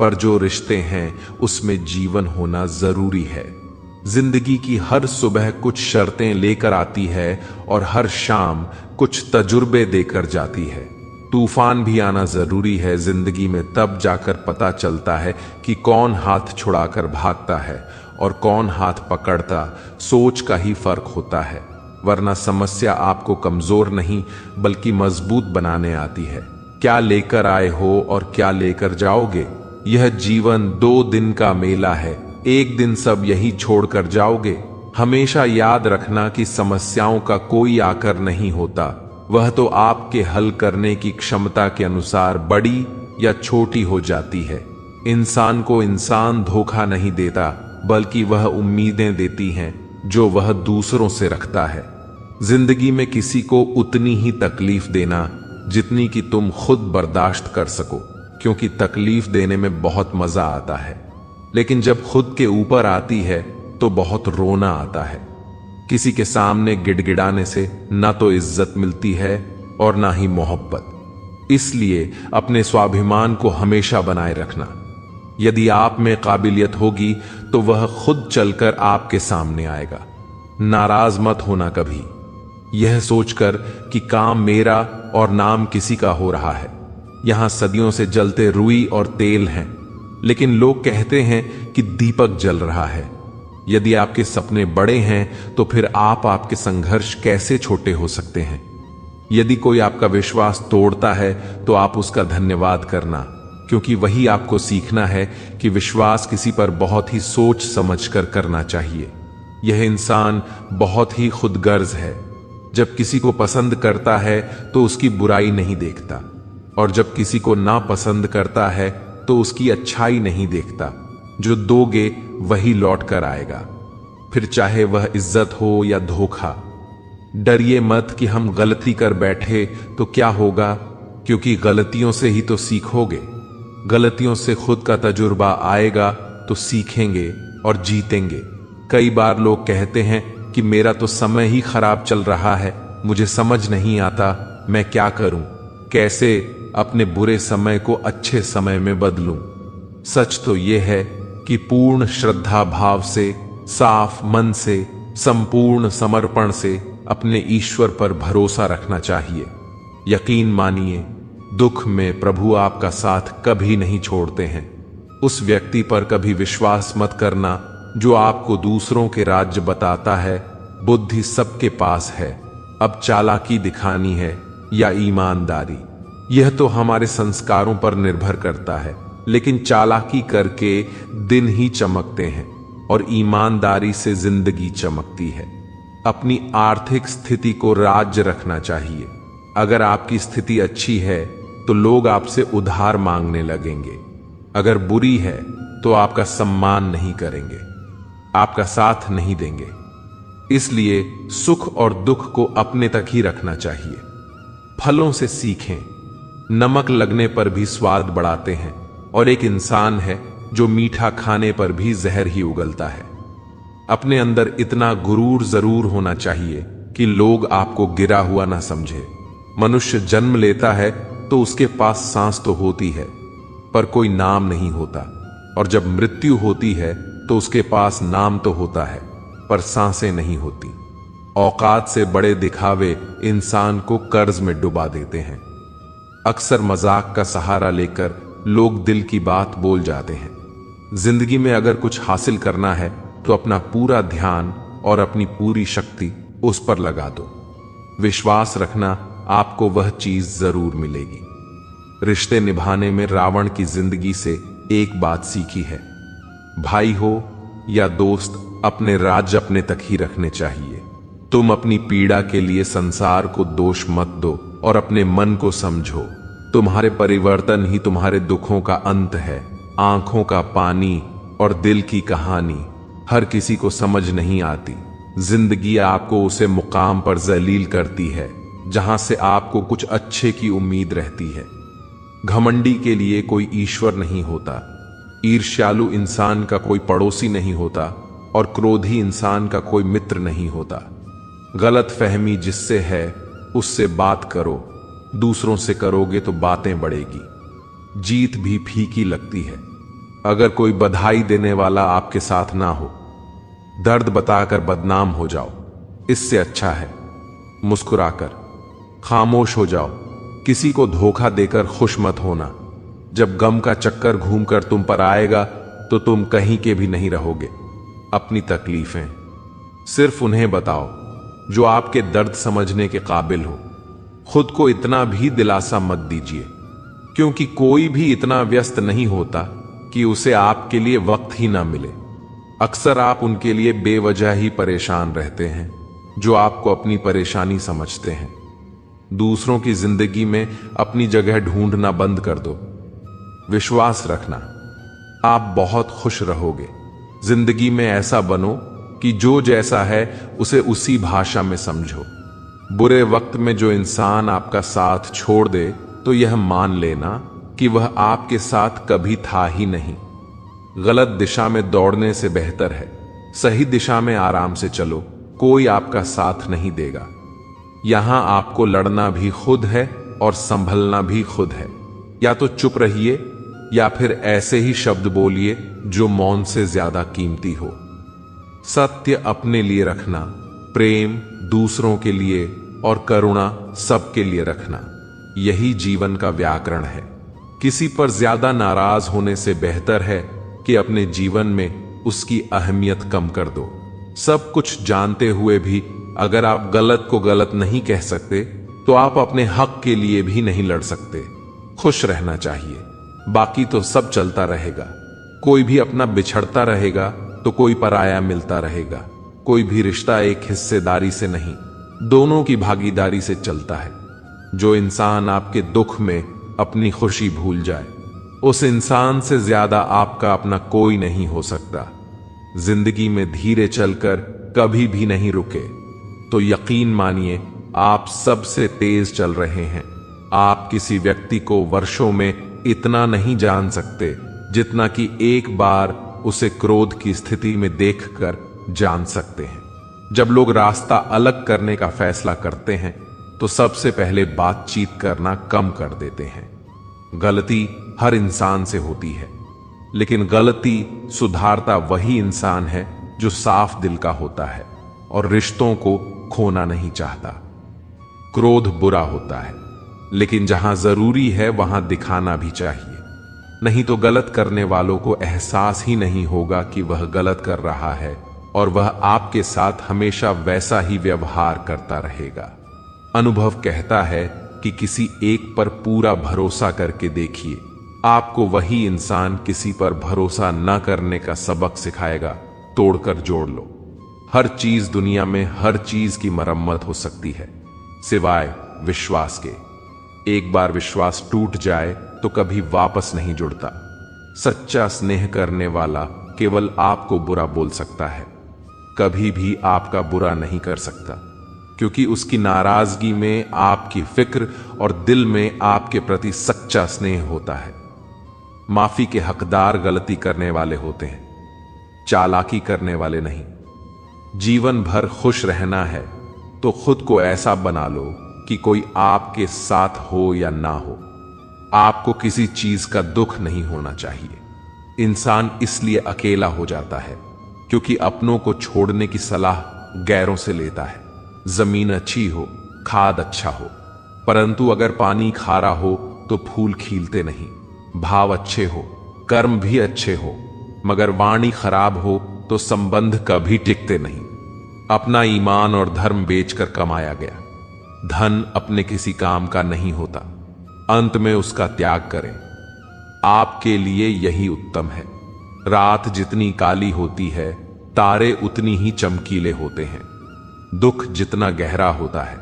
पर जो रिश्ते हैं उसमें जीवन होना जरूरी है। जिंदगी की हर सुबह कुछ शर्तें लेकर आती है और हर शाम कुछ तजुर्बे देकर जाती है। तूफान भी आना जरूरी है जिंदगी में, तब जाकर पता चलता है कि कौन हाथ छुड़ाकर भागता है और कौन हाथ पकड़ता। सोच का ही फर्क होता है, वरना समस्या आपको कमजोर नहीं बल्कि मजबूत बनाने आती है। क्या लेकर आए हो और क्या लेकर जाओगे? यह जीवन 2 दिन का मेला है, एक दिन सब यही छोड़कर जाओगे। हमेशा याद रखना कि समस्याओं का कोई आकर नहीं होता, वह तो आपके हल करने की क्षमता के अनुसार बड़ी या छोटी हो जाती है। इंसान को इंसान धोखा नहीं देता, बल्कि वह उम्मीदें देती हैं जो वह दूसरों से रखता है। जिंदगी में किसी को उतनी ही तकलीफ देना जितनी कि तुम खुद बर्दाश्त कर सको, क्योंकि तकलीफ देने में बहुत मजा आता है, लेकिन जब खुद के ऊपर आती है तो बहुत रोना आता है। किसी के सामने गिड़गिड़ाने से ना तो इज्जत मिलती है और ना ही मोहब्बत। इसलिए अपने स्वाभिमान को हमेशा बनाए रखना। यदि आप में काबिलियत होगी तो वह खुद चलकर आपके सामने आएगा। नाराज मत होना कभी, यह सोचकर कि काम मेरा और नाम किसी का हो रहा है। यहां सदियों से जलते रुई और तेल हैं, लेकिन लोग कहते हैं कि दीपक जल रहा है। यदि आपके सपने बड़े हैं तो फिर आपके संघर्ष कैसे छोटे हो सकते हैं। यदि कोई आपका विश्वास तोड़ता है तो आप उसका धन्यवाद करना, क्योंकि वही आपको सीखना है कि विश्वास किसी पर बहुत ही सोच समझकर करना चाहिए। यह इंसान बहुत ही खुदगर्ज है। जब किसी को पसंद करता है तो उसकी बुराई नहीं देखता, और जब किसी को नापसंद करता है तो उसकी अच्छाई नहीं देखता। जो दोगे वही लौट कर आएगा, फिर चाहे वह इज्जत हो या धोखा। डरिए मत कि हम गलती कर बैठे तो क्या होगा, क्योंकि गलतियों से ही तो सीखोगे। गलतियों से खुद का तजुर्बा आएगा तो सीखेंगे और जीतेंगे। कई बार लोग कहते हैं कि मेरा तो समय ही खराब चल रहा है, मुझे समझ नहीं आता मैं क्या करूं, कैसे अपने बुरे समय को अच्छे समय में बदलूं। सच तो यह है कि पूर्ण श्रद्धा भाव से, साफ मन से, संपूर्ण समर्पण से अपने ईश्वर पर भरोसा रखना चाहिए। यकीन मानिए, दुख में प्रभु आपका साथ कभी नहीं छोड़ते हैं। उस व्यक्ति पर कभी विश्वास मत करना जो आपको दूसरों के राज्य बताता है। बुद्धि सबके पास है, अब चालाकी दिखानी है या ईमानदारी, यह तो हमारे संस्कारों पर निर्भर करता है। लेकिन चालाकी करके दिन ही चमकते हैं और ईमानदारी से जिंदगी चमकती है। अपनी आर्थिक स्थिति को राज्य रखना चाहिए। अगर आपकी स्थिति अच्छी है तो लोग आपसे उधार मांगने लगेंगे। अगर बुरी है तो आपका सम्मान नहीं करेंगे, आपका साथ नहीं देंगे। इसलिए सुख और दुख को अपने तक ही रखना चाहिए। फलों से सीखें, नमक लगने पर भी स्वाद बढ़ाते हैं, और एक इंसान है जो मीठा खाने पर भी जहर ही उगलता है। अपने अंदर इतना गुरूर जरूर होना चाहिए कि लोग आपको गिरा हुआ ना समझे। मनुष्य जन्म लेता है तो उसके पास सांस तो होती है, पर कोई नाम नहीं होता, और जब मृत्यु होती है तो उसके पास नाम तो होता है, पर सांसें नहीं होती। औकात से बड़े दिखावे इंसान को कर्ज में डुबा देते हैं। अक्सर मजाक का सहारा लेकर लोग दिल की बात बोल जाते हैं। जिंदगी में अगर कुछ हासिल करना है तो अपना पूरा ध्यान और अपनी पूरी शक्ति उस पर लगा दो। विश्वास रखना, आपको वह चीज जरूर मिलेगी। रिश्ते निभाने में रावण की जिंदगी से एक बात सीखी है, भाई हो या दोस्त, अपने राज अपने तक ही रखने चाहिए। तुम अपनी पीड़ा के लिए संसार को दोष मत दो और अपने मन को समझो। तुम्हारे परिवर्तन ही तुम्हारे दुखों का अंत है। आंखों का पानी और दिल की कहानी हर किसी को समझ नहीं आती। जिंदगी आपको उसे मुकाम पर जलील करती है जहां से आपको कुछ अच्छे की उम्मीद रहती है। घमंडी के लिए कोई ईश्वर नहीं होता, ईर्ष्यालु इंसान का कोई पड़ोसी नहीं होता, और क्रोधी इंसान का कोई मित्र नहीं होता। गलत फहमी जिससे है उससे बात करो, दूसरों से करोगे तो बातें बढ़ेगी। जीत भी फीकी लगती है अगर कोई बधाई देने वाला आपके साथ ना हो। दर्द बताकर बदनाम हो जाओ, इससे अच्छा है मुस्कुराकर खामोश हो जाओ। किसी को धोखा देकर खुश मत होना। जब गम का चक्कर घूमकर तुम पर आएगा तो तुम कहीं के भी नहीं रहोगे। अपनी तकलीफें सिर्फ उन्हें बताओ जो आपके दर्द समझने के काबिल हो। खुद को इतना भी दिलासा मत दीजिए, क्योंकि कोई भी इतना व्यस्त नहीं होता कि उसे आपके लिए वक्त ही ना मिले। अक्सर आप उनके लिए बेवजह ही परेशान रहते हैं जो आपको अपनी परेशानी समझते हैं। दूसरों की जिंदगी में अपनी जगह ढूंढना बंद कर दो। विश्वास रखना, आप बहुत खुश रहोगे। जिंदगी में ऐसा बनो कि जो जैसा है उसे उसी भाषा में समझो। बुरे वक्त में जो इंसान आपका साथ छोड़ दे तो यह मान लेना कि वह आपके साथ कभी था ही नहीं। गलत दिशा में दौड़ने से बेहतर है सही दिशा में आराम से चलो, कोई आपका साथ नहीं देगा। यहां आपको लड़ना भी खुद है और संभलना भी खुद है। या तो चुप रहिए या फिर ऐसे ही शब्द बोलिए जो मौन से ज्यादा कीमती हो। सत्य अपने लिए रखना, प्रेम दूसरों के लिए और करुणा सबके लिए रखना, यही जीवन का व्याकरण है। किसी पर ज्यादा नाराज होने से बेहतर है कि अपने जीवन में उसकी अहमियत कम कर दो। सब कुछ जानते हुए भी अगर आप गलत को गलत नहीं कह सकते तो आप अपने हक के लिए भी नहीं लड़ सकते। खुश रहना चाहिए, बाकी तो सब चलता रहेगा। कोई भी अपना बिछड़ता रहेगा तो कोई पराया मिलता रहेगा। कोई भी रिश्ता एक हिस्सेदारी से नहीं, दोनों की भागीदारी से चलता है। जो इंसान आपके दुख में अपनी खुशी भूल जाए, उस इंसान से ज्यादा आपका अपना कोई नहीं हो सकता। जिंदगी में धीरे चलकर कभी भी नहीं रुके तो यकीन मानिए आप सबसे तेज चल रहे हैं। आप किसी व्यक्ति को वर्षों में इतना नहीं जान सकते जितना कि एक बार उसे क्रोध की स्थिति में देखकर जान सकते हैं। जब लोग रास्ता अलग करने का फैसला करते हैं तो सबसे पहले बातचीत करना कम कर देते हैं। गलती हर इंसान से होती है, लेकिन गलती सुधारता वही इंसान है जो साफ दिल का होता है और रिश्तों को खोना नहीं चाहता। क्रोध बुरा होता है, लेकिन जहां जरूरी है वहां दिखाना भी चाहिए, नहीं तो गलत करने वालों को एहसास ही नहीं होगा कि वह गलत कर रहा है और वह आपके साथ हमेशा वैसा ही व्यवहार करता रहेगा। अनुभव कहता है कि किसी एक पर पूरा भरोसा करके देखिए, आपको वही इंसान किसी पर भरोसा न करने का सबक सिखाएगा। तोड़कर जोड़ लो। हर चीज दुनिया में हर चीज की मरम्मत हो सकती है सिवाय विश्वास के। एक बार विश्वास टूट जाए तो कभी वापस नहीं जुड़ता। सच्चा स्नेह करने वाला केवल आपको बुरा बोल सकता है, कभी भी आपका बुरा नहीं कर सकता, क्योंकि उसकी नाराजगी में आपकी फिक्र और दिल में आपके प्रति सच्चा स्नेह होता है। माफी के हकदार गलती करने वाले होते हैं, चालाकी करने वाले नहीं। जीवन भर खुश रहना है तो खुद को ऐसा बना लो कि कोई आपके साथ हो या ना हो, आपको किसी चीज का दुख नहीं होना चाहिए। इंसान इसलिए अकेला हो जाता है क्योंकि अपनों को छोड़ने की सलाह गैरों से लेता है। जमीन अच्छी हो, खाद अच्छा हो, परंतु अगर पानी खारा हो तो फूल खिलते नहीं। भाव अच्छे हो, कर्म भी अच्छे हो, मगर वाणी खराब हो तो संबंध कभी टिकते नहीं। अपना ईमान और धर्म बेचकर कमाया गया धन अपने किसी काम का नहीं होता, अंत में उसका त्याग करें। आपके लिए यही उत्तम है। रात जितनी काली होती है, तारे उतनी ही चमकीले होते हैं। दुख जितना गहरा होता है,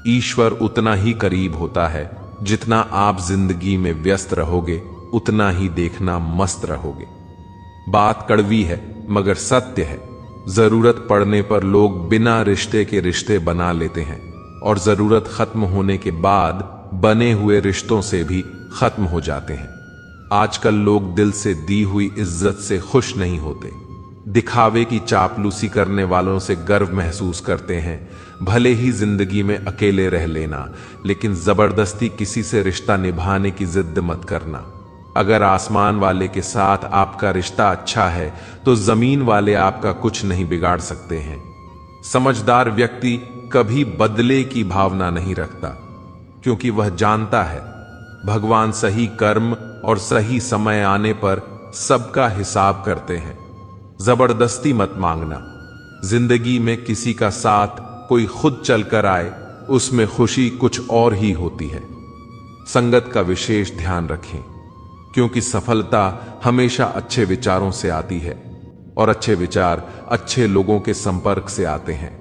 ईश्वर उतना ही करीब होता है। जितना आप जिंदगी में व्यस्त रहोगे उतना ही देखना मस्त रहोगे। बात कड़वी है मगर सत्य है। जरूरत पड़ने पर लोग बिना रिश्ते के रिश्ते बना लेते हैं और जरूरत खत्म होने के बाद बने हुए रिश्तों से भी खत्म हो जाते हैं। आजकल लोग दिल से दी हुई इज्जत से खुश नहीं होते, दिखावे की चापलूसी करने वालों से गर्व महसूस करते हैं। भले ही जिंदगी में अकेले रह लेना, लेकिन जबरदस्ती किसी से रिश्ता निभाने की जिद मत करना। अगर आसमान वाले के साथ आपका रिश्ता अच्छा है तो जमीन वाले आपका कुछ नहीं बिगाड़ सकते हैं। समझदार व्यक्ति कभी बदले की भावना नहीं रखता, क्योंकि वह जानता है भगवान सही कर्म और सही समय आने पर सबका हिसाब करते हैं। जबरदस्ती मत मांगना। जिंदगी में किसी का साथ कोई खुद चलकर आए, उसमें खुशी कुछ और ही होती है। संगत का विशेष ध्यान रखें, क्योंकि सफलता हमेशा अच्छे विचारों से आती है और अच्छे विचार अच्छे लोगों के संपर्क से आते हैं।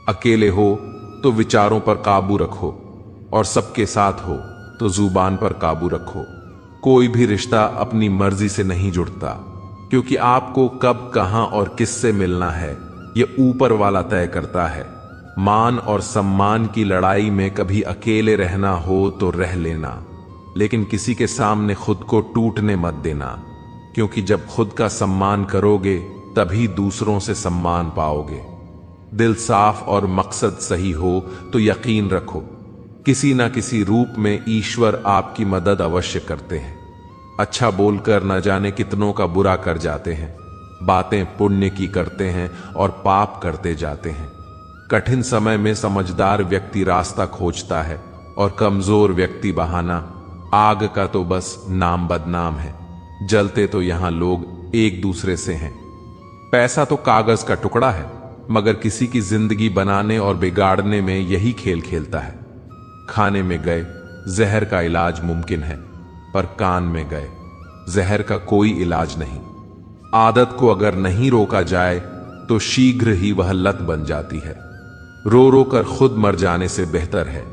अकेले हो तो विचारों पर काबू रखो और सबके साथ हो तो जुबान पर काबू रखो। कोई भी रिश्ता अपनी मर्जी से नहीं जुड़ता, क्योंकि आपको कब, कहां और किससे मिलना है ये ऊपर वाला तय करता है। मान और सम्मान की लड़ाई में कभी अकेले रहना हो तो रह लेना, लेकिन किसी के सामने खुद को टूटने मत देना, क्योंकि जब खुद का सम्मान करोगे तभी दूसरों से सम्मान पाओगे। दिल साफ और मकसद सही हो तो यकीन रखो किसी ना किसी रूप में ईश्वर आपकी मदद अवश्य करते हैं। अच्छा बोलकर न जाने कितनों का बुरा कर जाते हैं, बातें पुण्य की करते हैं और पाप करते जाते हैं। कठिन समय में समझदार व्यक्ति रास्ता खोजता है और कमजोर व्यक्ति बहाना। आग का तो बस नाम बदनाम है, जलते तो यहां लोग एक दूसरे से हैं। पैसा तो कागज का टुकड़ा है, मगर किसी की जिंदगी बनाने और बिगाड़ने में यही खेल खेलता है। खाने में गए जहर का इलाज मुमकिन है, पर कान में गए जहर का कोई इलाज नहीं। आदत को अगर नहीं रोका जाए तो शीघ्र ही वह लत बन जाती है। रो रो कर खुद मर जाने से बेहतर है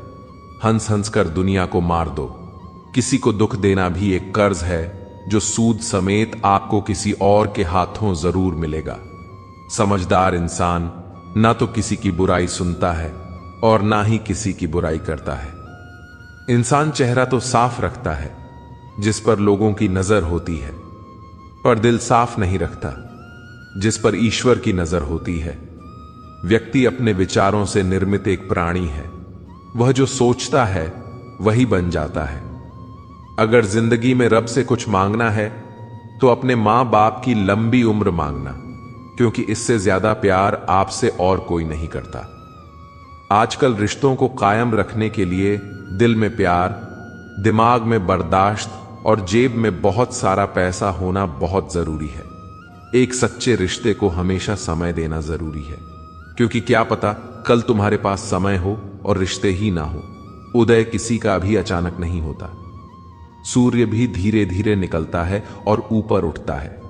हंस हंस कर दुनिया को मार दो। किसी को दुख देना भी एक कर्ज है जो सूद समेत आपको किसी और के हाथों जरूर मिलेगा। समझदार इंसान ना तो किसी की बुराई सुनता है और ना ही किसी की बुराई करता है। इंसान चेहरा तो साफ रखता है जिस पर लोगों की नजर होती है, पर दिल साफ नहीं रखता जिस पर ईश्वर की नजर होती है। व्यक्ति अपने विचारों से निर्मित एक प्राणी है, वह जो सोचता है वही बन जाता है। अगर जिंदगी में रब से कुछ मांगना है तो अपने मां बाप की लंबी उम्र मांगना, क्योंकि इससे ज्यादा प्यार आपसे और कोई नहीं करता। आजकल रिश्तों को कायम रखने के लिए दिल में प्यार, दिमाग में बर्दाश्त और जेब में बहुत सारा पैसा होना बहुत जरूरी है। एक सच्चे रिश्ते को हमेशा समय देना जरूरी है, क्योंकि क्या पता कल तुम्हारे पास समय हो और रिश्ते ही ना हो। उदय किसी का भी अचानक नहीं होता। सूर्य भी धीरे धीरे निकलता है और ऊपर उठता है।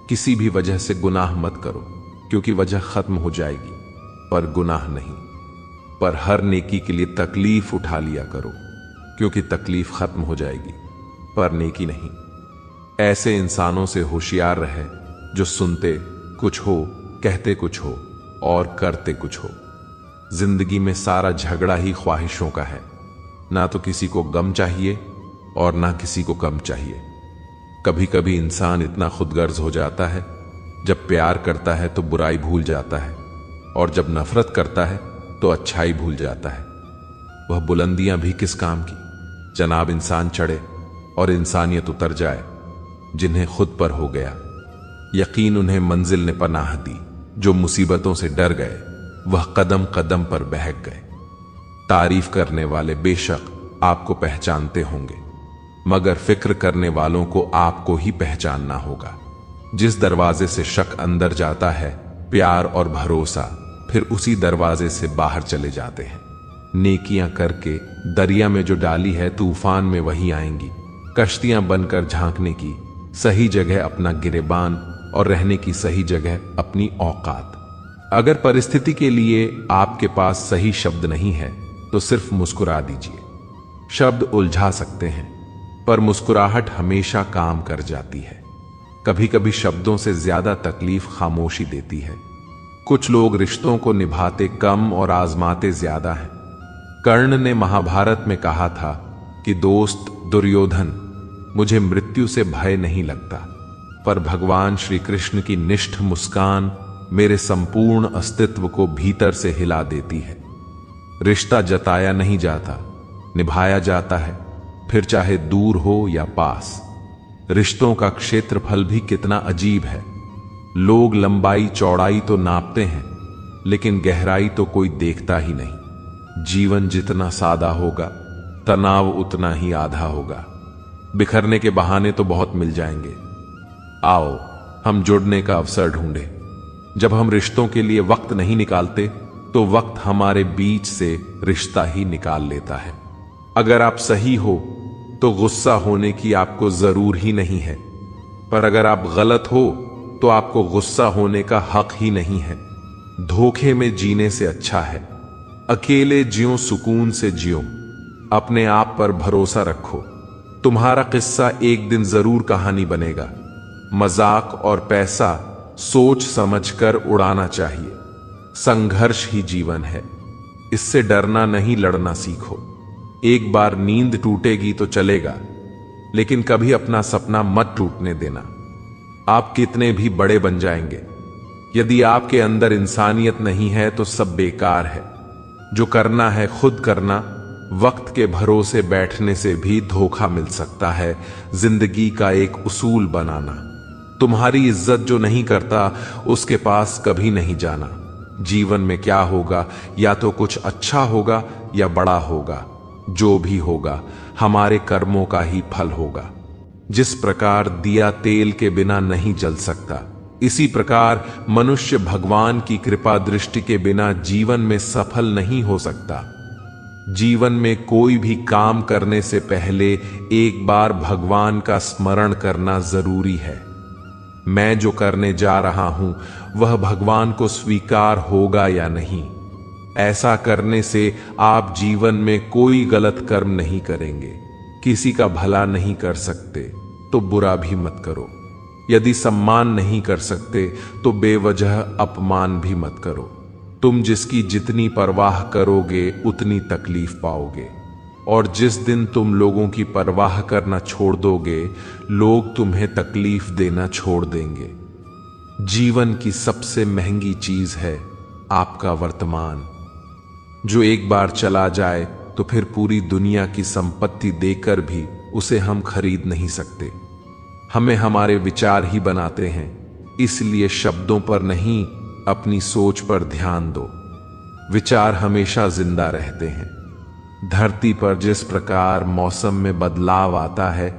किसी भी वजह से गुनाह मत करो, क्योंकि वजह खत्म हो जाएगी, पर गुनाह नहीं। पर हर नेकी के लिए तकलीफ उठा लिया करो, क्योंकि तकलीफ खत्म हो जाएगी, पर नेकी नहीं। ऐसे इंसानों से होशियार रहे जो सुनते कुछ हो, कहते कुछ हो और करते कुछ हो। जिंदगी में सारा झगड़ा ही ख्वाहिशों का है। ना तो किसी को गम चाहिए और ना किसी को कम चाहिए। कभी कभी इंसान इतना खुदगर्ज हो जाता है, जब प्यार करता है तो बुराई भूल जाता है, और जब नफरत करता है तो अच्छाई भूल जाता है। वह बुलंदियां भी किस काम की, जनाब इंसान चढ़े और इंसानियत उतर जाए। जिन्हें खुद पर हो गया यकीन, उन्हें मंजिल ने पनाह दी। जो मुसीबतों से डर गए वह कदम कदम पर बहक गए। तारीफ करने वाले बेशक आपको पहचानते होंगे, मगर फिक्र करने वालों को आपको ही पहचानना होगा। जिस दरवाजे से शक अंदर जाता है, प्यार और भरोसा फिर उसी दरवाजे से बाहर चले जाते हैं। नेकियां करके दरिया में जो डाली है, तूफान में वही आएंगी। कश्तियां बनकर झांकने की सही जगह अपना गिरेबान और रहने की सही जगह अपनी औकात। अगर परिस्थिति के लिए आपके पास सही शब्द नहीं है तो सिर्फ मुस्कुरा दीजिए। शब्द उलझा सकते हैं, पर मुस्कुराहट हमेशा काम कर जाती है। कभी कभी शब्दों से ज्यादा तकलीफ खामोशी देती है। कुछ लोग रिश्तों को निभाते कम और आजमाते ज्यादा हैं। कर्ण ने महाभारत में कहा था कि दोस्त दुर्योधन, मुझे मृत्यु से भय नहीं लगता, पर भगवान श्री कृष्ण की निष्ठ मुस्कान मेरे संपूर्ण अस्तित्व को भीतर से हिला देती है। रिश्ता जताया नहीं जाता, निभाया जाता है, फिर चाहे दूर हो या पास। रिश्तों का क्षेत्रफल भी कितना अजीब है। लोग लंबाई चौड़ाई तो नापते हैं, लेकिन गहराई तो कोई देखता ही नहीं। जीवन जितना सादा होगा, तनाव उतना ही आधा होगा। बिखरने के बहाने तो बहुत मिल जाएंगे। आओ हम जुड़ने का अवसर ढूंढे। जब हम रिश्तों के लिए वक्त नहीं निकालते तो वक्त हमारे बीच से रिश्ता ही निकाल लेता है। अगर आप सही हो तो गुस्सा होने की आपको जरूर ही नहीं है, पर अगर आप गलत हो तो आपको गुस्सा होने का हक ही नहीं है। धोखे में जीने से अच्छा है अकेले जियो, सुकून से जियो। अपने आप पर भरोसा रखो। तुम्हारा किस्सा एक दिन जरूर कहानी बनेगा। मजाक और पैसा सोच समझकर उड़ाना चाहिए। संघर्ष ही जीवन है। इससे डरना नहीं, लड़ना सीखो। एक बार नींद टूटेगी तो चलेगा, लेकिन कभी अपना सपना मत टूटने देना। आप कितने भी बड़े बन जाएंगे, यदि आपके अंदर इंसानियत नहीं है तो सब बेकार है। जो करना है खुद करना। वक्त के भरोसे बैठने से भी धोखा मिल सकता है। जिंदगी का एक उसूल बनाना। तुम्हारी इज्जत जो नहीं करता उसके पास कभी नहीं जाना। जीवन में क्या होगा, या तो कुछ अच्छा होगा या बड़ा होगा। जो भी होगा हमारे कर्मों का ही फल होगा। जिस प्रकार दिया तेल के बिना नहीं जल सकता, इसी प्रकार मनुष्य भगवान की कृपा दृष्टि के बिना जीवन में सफल नहीं हो सकता। जीवन में कोई भी काम करने से पहले एक बार भगवान का स्मरण करना जरूरी है। मैं जो करने जा रहा हूं वह भगवान को स्वीकार होगा या नहीं। ऐसा करने से आप जीवन में कोई गलत कर्म नहीं करेंगे। किसी का भला नहीं कर सकते तो बुरा भी मत करो। यदि सम्मान नहीं कर सकते तो बेवजह अपमान भी मत करो। तुम जिसकी जितनी परवाह करोगे उतनी तकलीफ पाओगे, और जिस दिन तुम लोगों की परवाह करना छोड़ दोगे, लोग तुम्हें तकलीफ देना छोड़ देंगे। जीवन की सबसे महंगी चीज है आपका वर्तमान, जो एक बार चला जाए तो फिर पूरी दुनिया की संपत्ति देकर भी उसे हम खरीद नहीं सकते। हमें हमारे विचार ही बनाते हैं, इसलिए शब्दों पर नहीं अपनी सोच पर ध्यान दो। विचार हमेशा जिंदा रहते हैं। धरती पर जिस प्रकार मौसम में बदलाव आता है,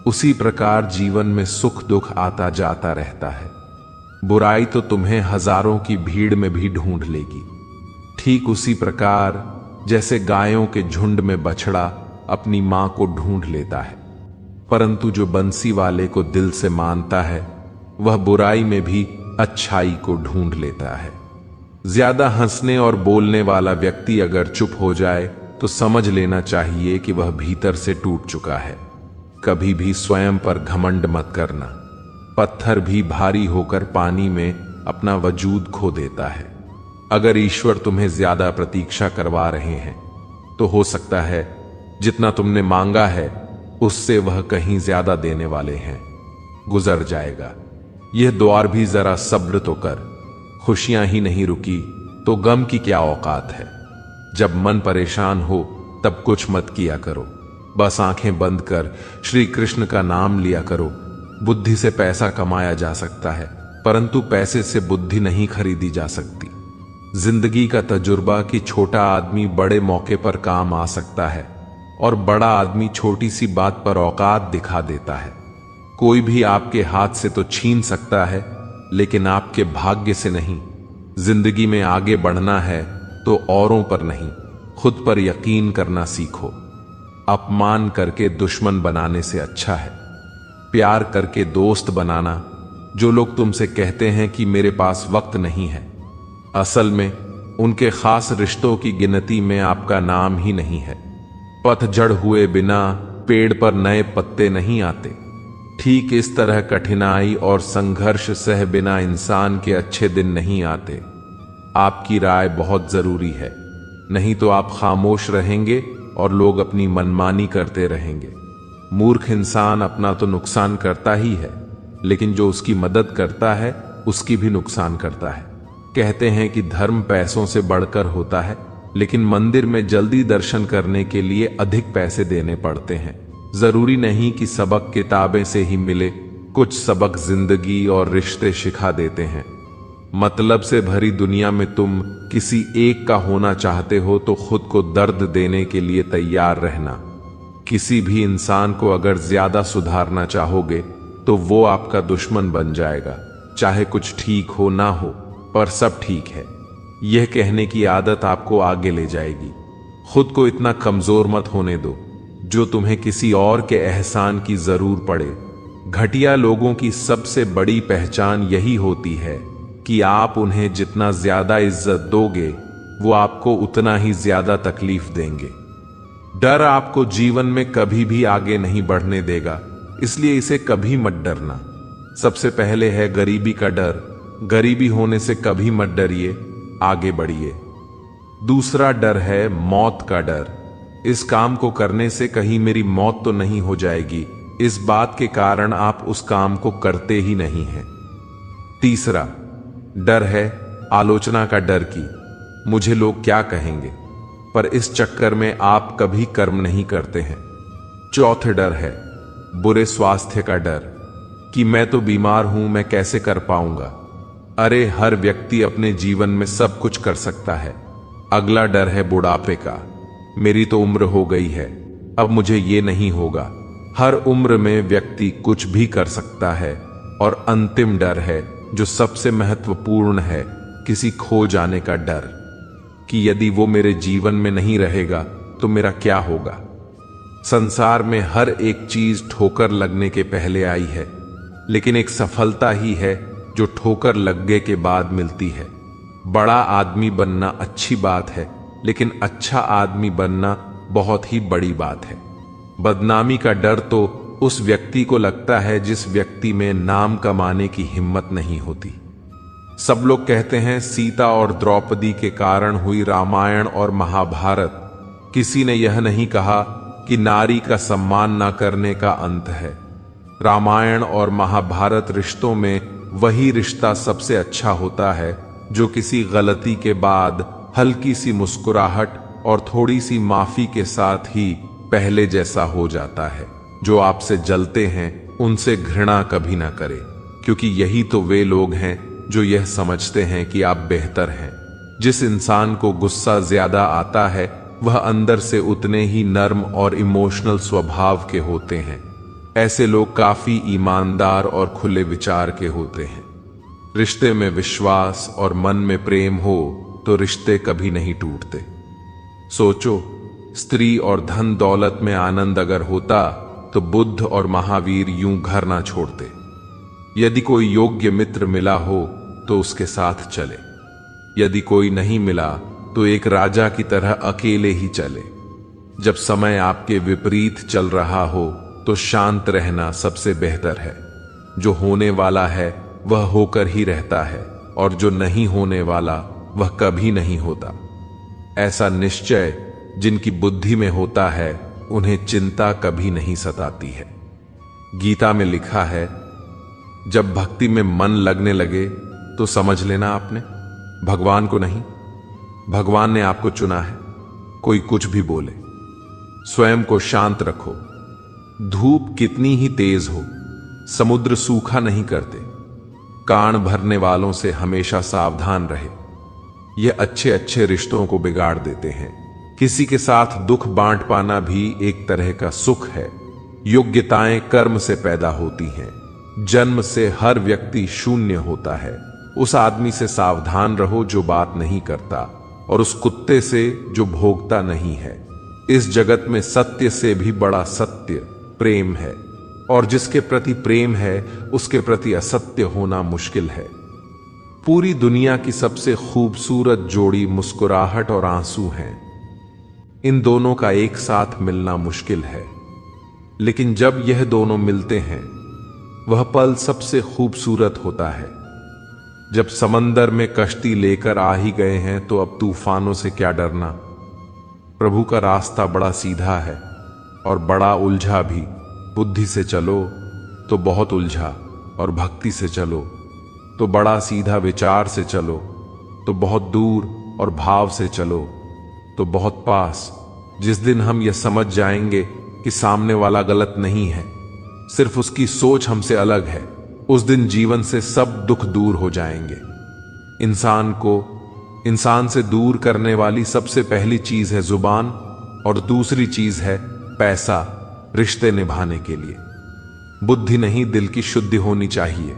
उसी प्रकार जीवन में सुख दुख आता जाता रहता है। बुराई तो तुम्हें हजारों की भीड़ में भी ढूंढ लेगी। ठीक उसी प्रकार जैसे गायों के झुंड में बछड़ा अपनी मां को ढूंढ लेता है, परंतु जो बंसी वाले को दिल से मानता है वह बुराई में भी अच्छाई को ढूंढ लेता है। ज्यादा हंसने और बोलने वाला व्यक्ति अगर चुप हो जाए तो समझ लेना चाहिए कि वह भीतर से टूट चुका है। कभी भी स्वयं पर घमंड मत करना। पत्थर भी भारी होकर पानी में अपना वजूद खो देता है। अगर ईश्वर तुम्हें ज्यादा प्रतीक्षा करवा रहे हैं तो हो सकता है जितना तुमने मांगा है उससे वह कहीं ज्यादा देने वाले हैं। गुजर जाएगा। यह द्वार भी जरा सब्र तो कर। खुशियां ही नहीं रुकी तो गम की क्या औकात है। जब मन परेशान हो तब कुछ मत किया करो, बस आंखें बंद कर श्री कृष्ण का नाम लिया करो। बुद्धि से पैसा कमाया जा सकता है, परंतु पैसे से बुद्धि नहीं खरीदी जा सकती। जिंदगी का तजुर्बा कि छोटा आदमी बड़े मौके पर काम आ सकता है और बड़ा आदमी छोटी सी बात पर औकात दिखा देता है। कोई भी आपके हाथ से तो छीन सकता है, लेकिन आपके भाग्य से नहीं। जिंदगी में आगे बढ़ना है तो औरों पर नहीं, खुद पर यकीन करना सीखो। अपमान करके दुश्मन बनाने से अच्छा है प्यार करके दोस्त बनाना। जो लोग तुमसे कहते हैं कि मेरे पास वक्त नहीं है, असल में उनके खास रिश्तों की गिनती में आपका नाम ही नहीं है। पतझड़ हुए बिना पेड़ पर नए पत्ते नहीं आते। ठीक इस तरह कठिनाई और संघर्ष सह बिना इंसान के अच्छे दिन नहीं आते। आपकी राय बहुत जरूरी है, नहीं तो आप खामोश रहेंगे और लोग अपनी मनमानी करते रहेंगे। मूर्ख इंसान अपना तो नुकसान करता ही है, लेकिन जो उसकी मदद करता है उसकी भी नुकसान करता है। कहते हैं कि धर्म पैसों से बढ़कर होता है, लेकिन मंदिर में जल्दी दर्शन करने के लिए अधिक पैसे देने पड़ते हैं। जरूरी नहीं कि सबक किताबें से ही मिले, कुछ सबक जिंदगी और रिश्ते सिखा देते हैं। मतलब से भरी दुनिया में तुम किसी एक का होना चाहते हो तो खुद को दर्द देने के लिए तैयार रहना। किसी भी इंसान को अगर ज्यादा सुधारना चाहोगे तो वो आपका दुश्मन बन जाएगा। चाहे कुछ ठीक हो ना हो, पर सब ठीक है, यह कहने की आदत आपको आगे ले जाएगी। खुद को इतना कमजोर मत होने दो जो तुम्हें किसी और के एहसान की जरूर पड़े। घटिया लोगों की सबसे बड़ी पहचान यही होती है कि आप उन्हें जितना ज्यादा इज्जत दोगे वो आपको उतना ही ज्यादा तकलीफ देंगे। डर आपको जीवन में कभी भी आगे नहीं बढ़ने देगा, इसलिए इसे कभी मत डरना। सबसे पहले है गरीबी का डर। गरीबी होने से कभी मत डरिए, आगे बढ़िए। दूसरा डर है मौत का डर। इस काम को करने से कहीं मेरी मौत तो नहीं हो जाएगी, इस बात के कारण आप उस काम को करते ही नहीं हैं। तीसरा डर है आलोचना का डर की, मुझे लोग क्या कहेंगे, पर इस चक्कर में आप कभी कर्म नहीं करते हैं। चौथा डर है बुरे स्वास्थ्य का डर कि मैं तो बीमार हूं, मैं कैसे कर पाऊंगा। अरे हर व्यक्ति अपने जीवन में सब कुछ कर सकता है। अगला डर है बुढ़ापे का, मेरी तो उम्र हो गई है, अब मुझे ये नहीं होगा। हर उम्र में व्यक्ति कुछ भी कर सकता है। और अंतिम डर है जो सबसे महत्वपूर्ण है, किसी खो जाने का डर कि यदि वो मेरे जीवन में नहीं रहेगा तो मेरा क्या होगा। संसार में हर एक चीज ठोकर लगने के पहले आई है, लेकिन एक सफलता ही है जो ठोकर लगने के बाद मिलती है। बड़ा आदमी बनना अच्छी बात है, लेकिन अच्छा आदमी बनना बहुत ही बड़ी बात है। बदनामी का डर तो उस व्यक्ति को लगता है जिस व्यक्ति में नाम कमाने की हिम्मत नहीं होती। सब लोग कहते हैं सीता और द्रौपदी के कारण हुई रामायण और महाभारत। किसी ने यह नहीं कहा कि नारी का सम्मान न करने का अंत है। रामायण और महाभारत रिश्तों में वही रिश्ता सबसे अच्छा होता है जो किसी गलती के बाद हल्की सी मुस्कुराहट और थोड़ी सी माफी के साथ ही पहले जैसा हो जाता है। जो आपसे जलते हैं उनसे घृणा कभी ना करें, क्योंकि यही तो वे लोग हैं जो यह समझते हैं कि आप बेहतर हैं। जिस इंसान को गुस्सा ज्यादा आता है वह अंदर से उतने ही नर्म और इमोशनल स्वभाव के होते हैं। ऐसे लोग काफी ईमानदार और खुले विचार के होते हैं। रिश्ते में विश्वास और मन में प्रेम हो तो रिश्ते कभी नहीं टूटते। सोचो, स्त्री और धन दौलत में आनंद अगर होता तो बुद्ध और महावीर यूं घर ना छोड़ते। यदि कोई योग्य मित्र मिला हो तो उसके साथ चले, यदि कोई नहीं मिला तो एक राजा की तरह अकेले ही चले। जब समय आपके विपरीत चल रहा हो तो शांत रहना सबसे बेहतर है। जो होने वाला है वह होकर ही रहता है, और जो नहीं होने वाला वह कभी नहीं होता। ऐसा निश्चय जिनकी बुद्धि में होता है उन्हें चिंता कभी नहीं सताती है। गीता में लिखा है, जब भक्ति में मन लगने लगे तो समझ लेना आपने भगवान को नहीं, भगवान ने आपको चुना है। कोई कुछ भी बोले, स्वयं को शांत रखो। धूप कितनी ही तेज हो, समुद्र सूखा नहीं करते। कान भरने वालों से हमेशा सावधान रहे, ये अच्छे अच्छे रिश्तों को बिगाड़ देते हैं। किसी के साथ दुख बांट पाना भी एक तरह का सुख है। योग्यताएं कर्म से पैदा होती हैं। जन्म से हर व्यक्ति शून्य होता है। उस आदमी से सावधान रहो जो बात नहीं करता, और उस कुत्ते से जो भोगता नहीं है। इस जगत में सत्य से भी बड़ा सत्य प्रेम है, और जिसके प्रति प्रेम है उसके प्रति असत्य होना मुश्किल है। पूरी दुनिया की सबसे खूबसूरत जोड़ी मुस्कुराहट और आंसू हैं। इन दोनों का एक साथ मिलना मुश्किल है, लेकिन जब यह दोनों मिलते हैं वह पल सबसे खूबसूरत होता है। जब समंदर में कश्ती लेकर आ ही गए हैं तो अब तूफानों से क्या डरना। प्रभु का रास्ता बड़ा सीधा है और बड़ा उलझा भी। बुद्धि से चलो तो बहुत उलझा, और भक्ति से चलो तो बड़ा सीधा। विचार से चलो तो बहुत दूर, और भाव से चलो तो बहुत पास। जिस दिन हम यह समझ जाएंगे कि सामने वाला गलत नहीं है, सिर्फ उसकी सोच हमसे अलग है, उस दिन जीवन से सब दुख दूर हो जाएंगे। इंसान को इंसान से दूर करने वाली सबसे पहली चीज है जुबान, और दूसरी चीज है पैसा रिश्ते निभाने के लिए। बुद्धि नहीं, दिल की शुद्धि होनी चाहिए।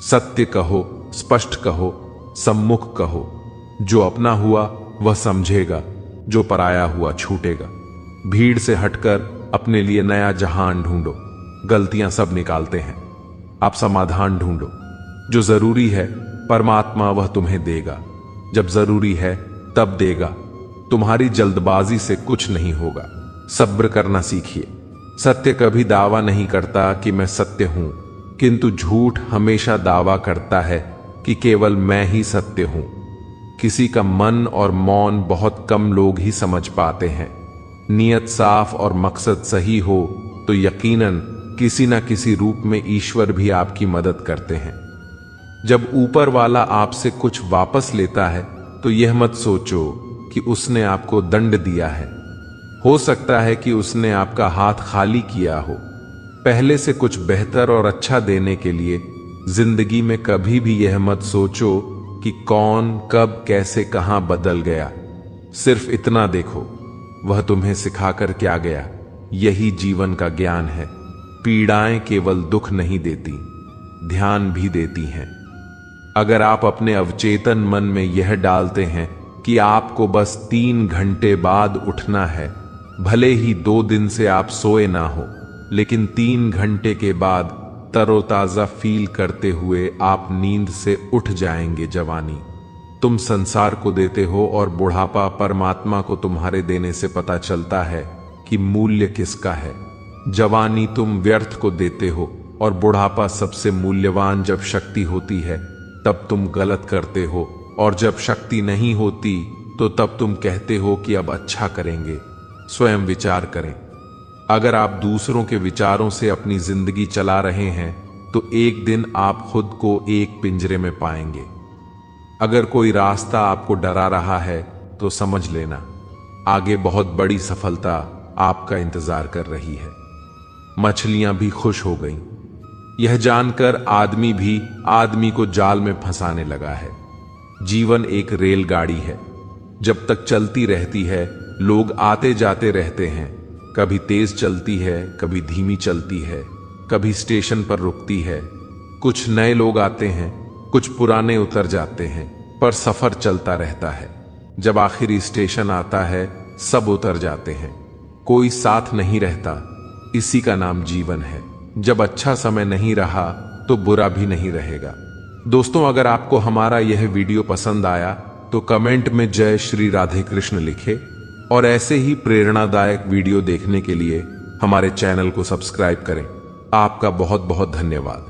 सत्य कहो, स्पष्ट कहो, सम्मुख कहो। जो अपना हुआ वह समझेगा, जो पराया हुआ छूटेगा। भीड़ से हटकर अपने लिए नया जहान ढूंढो। गलतियां सब निकालते हैं, आप समाधान ढूंढो। जो जरूरी है परमात्मा वह तुम्हें देगा, जब जरूरी है तब देगा। तुम्हारी जल्दबाजी से कुछ नहीं होगा। सब्र करना सीखिए। सत्य कभी दावा नहीं करता कि मैं सत्य हूं, किंतु झूठ हमेशा दावा करता है कि केवल मैं ही सत्य हूं। किसी का मन और मौन बहुत कम लोग ही समझ पाते हैं। नियत साफ और मकसद सही हो तो यकीनन किसी न किसी रूप में ईश्वर भी आपकी मदद करते हैं। जब ऊपर वाला आपसे कुछ वापस लेता है तो यह मत सोचो कि उसने आपको दंड दिया है। हो सकता है कि उसने आपका हाथ खाली किया हो। पहले से कुछ बेहतर और अच्छा देने के लिए जिंदगी में कभी भी यह मत सोचो कि कौन कब कैसे कहां बदल गया। सिर्फ इतना देखो, वह तुम्हें सिखाकर क्या गया। यही जीवन का ज्ञान है। पीड़ाएं केवल दुख नहीं देती, ध्यान भी देती हैं। अगर आप अपने अवचेतन मन में यह डालते हैं कि आपको बस 3 घंटे बाद उठना है, भले ही 2 दिन से आप सोए ना हो, लेकिन 3 घंटे के बाद तरोताजा फील करते हुए आप नींद से उठ जाएंगे। जवानी तुम संसार को देते हो और बुढ़ापा परमात्मा को तुम्हारे देने से पता चलता है कि मूल्य किसका है। जवानी तुम व्यर्थ को देते हो और बुढ़ापा सबसे मूल्यवान। जब शक्ति होती है तब तुम गलत करते हो, और जब शक्ति नहीं होती तो तब तुम कहते हो कि अब अच्छा करेंगे। स्वयं विचार करें। अगर आप दूसरों के विचारों से अपनी जिंदगी चला रहे हैं तो एक दिन आप खुद को एक पिंजरे में पाएंगे। अगर कोई रास्ता आपको डरा रहा है तो समझ लेना, आगे बहुत बड़ी सफलता आपका इंतजार कर रही है। मछलियां भी खुश हो गईं। यह जानकर आदमी भी आदमी को जाल में फंसाने लगा है। जीवन एक रेलगाड़ी है, जब तक चलती रहती है लोग आते जाते रहते हैं। कभी तेज चलती है, कभी धीमी चलती है, कभी स्टेशन पर रुकती है। कुछ नए लोग आते हैं, कुछ पुराने उतर जाते हैं, पर सफर चलता रहता है। जब आखिरी स्टेशन आता है सब उतर जाते हैं, कोई साथ नहीं रहता। इसी का नाम जीवन है। जब अच्छा समय नहीं रहा तो बुरा भी नहीं रहेगा। दोस्तों, अगर आपको हमारा यह वीडियो पसंद आया तो कमेंट में जय श्री राधे कृष्ण लिखें, और ऐसे ही प्रेरणादायक वीडियो देखने के लिए हमारे चैनल को सब्सक्राइब करें। आपका बहुत बहुत धन्यवाद।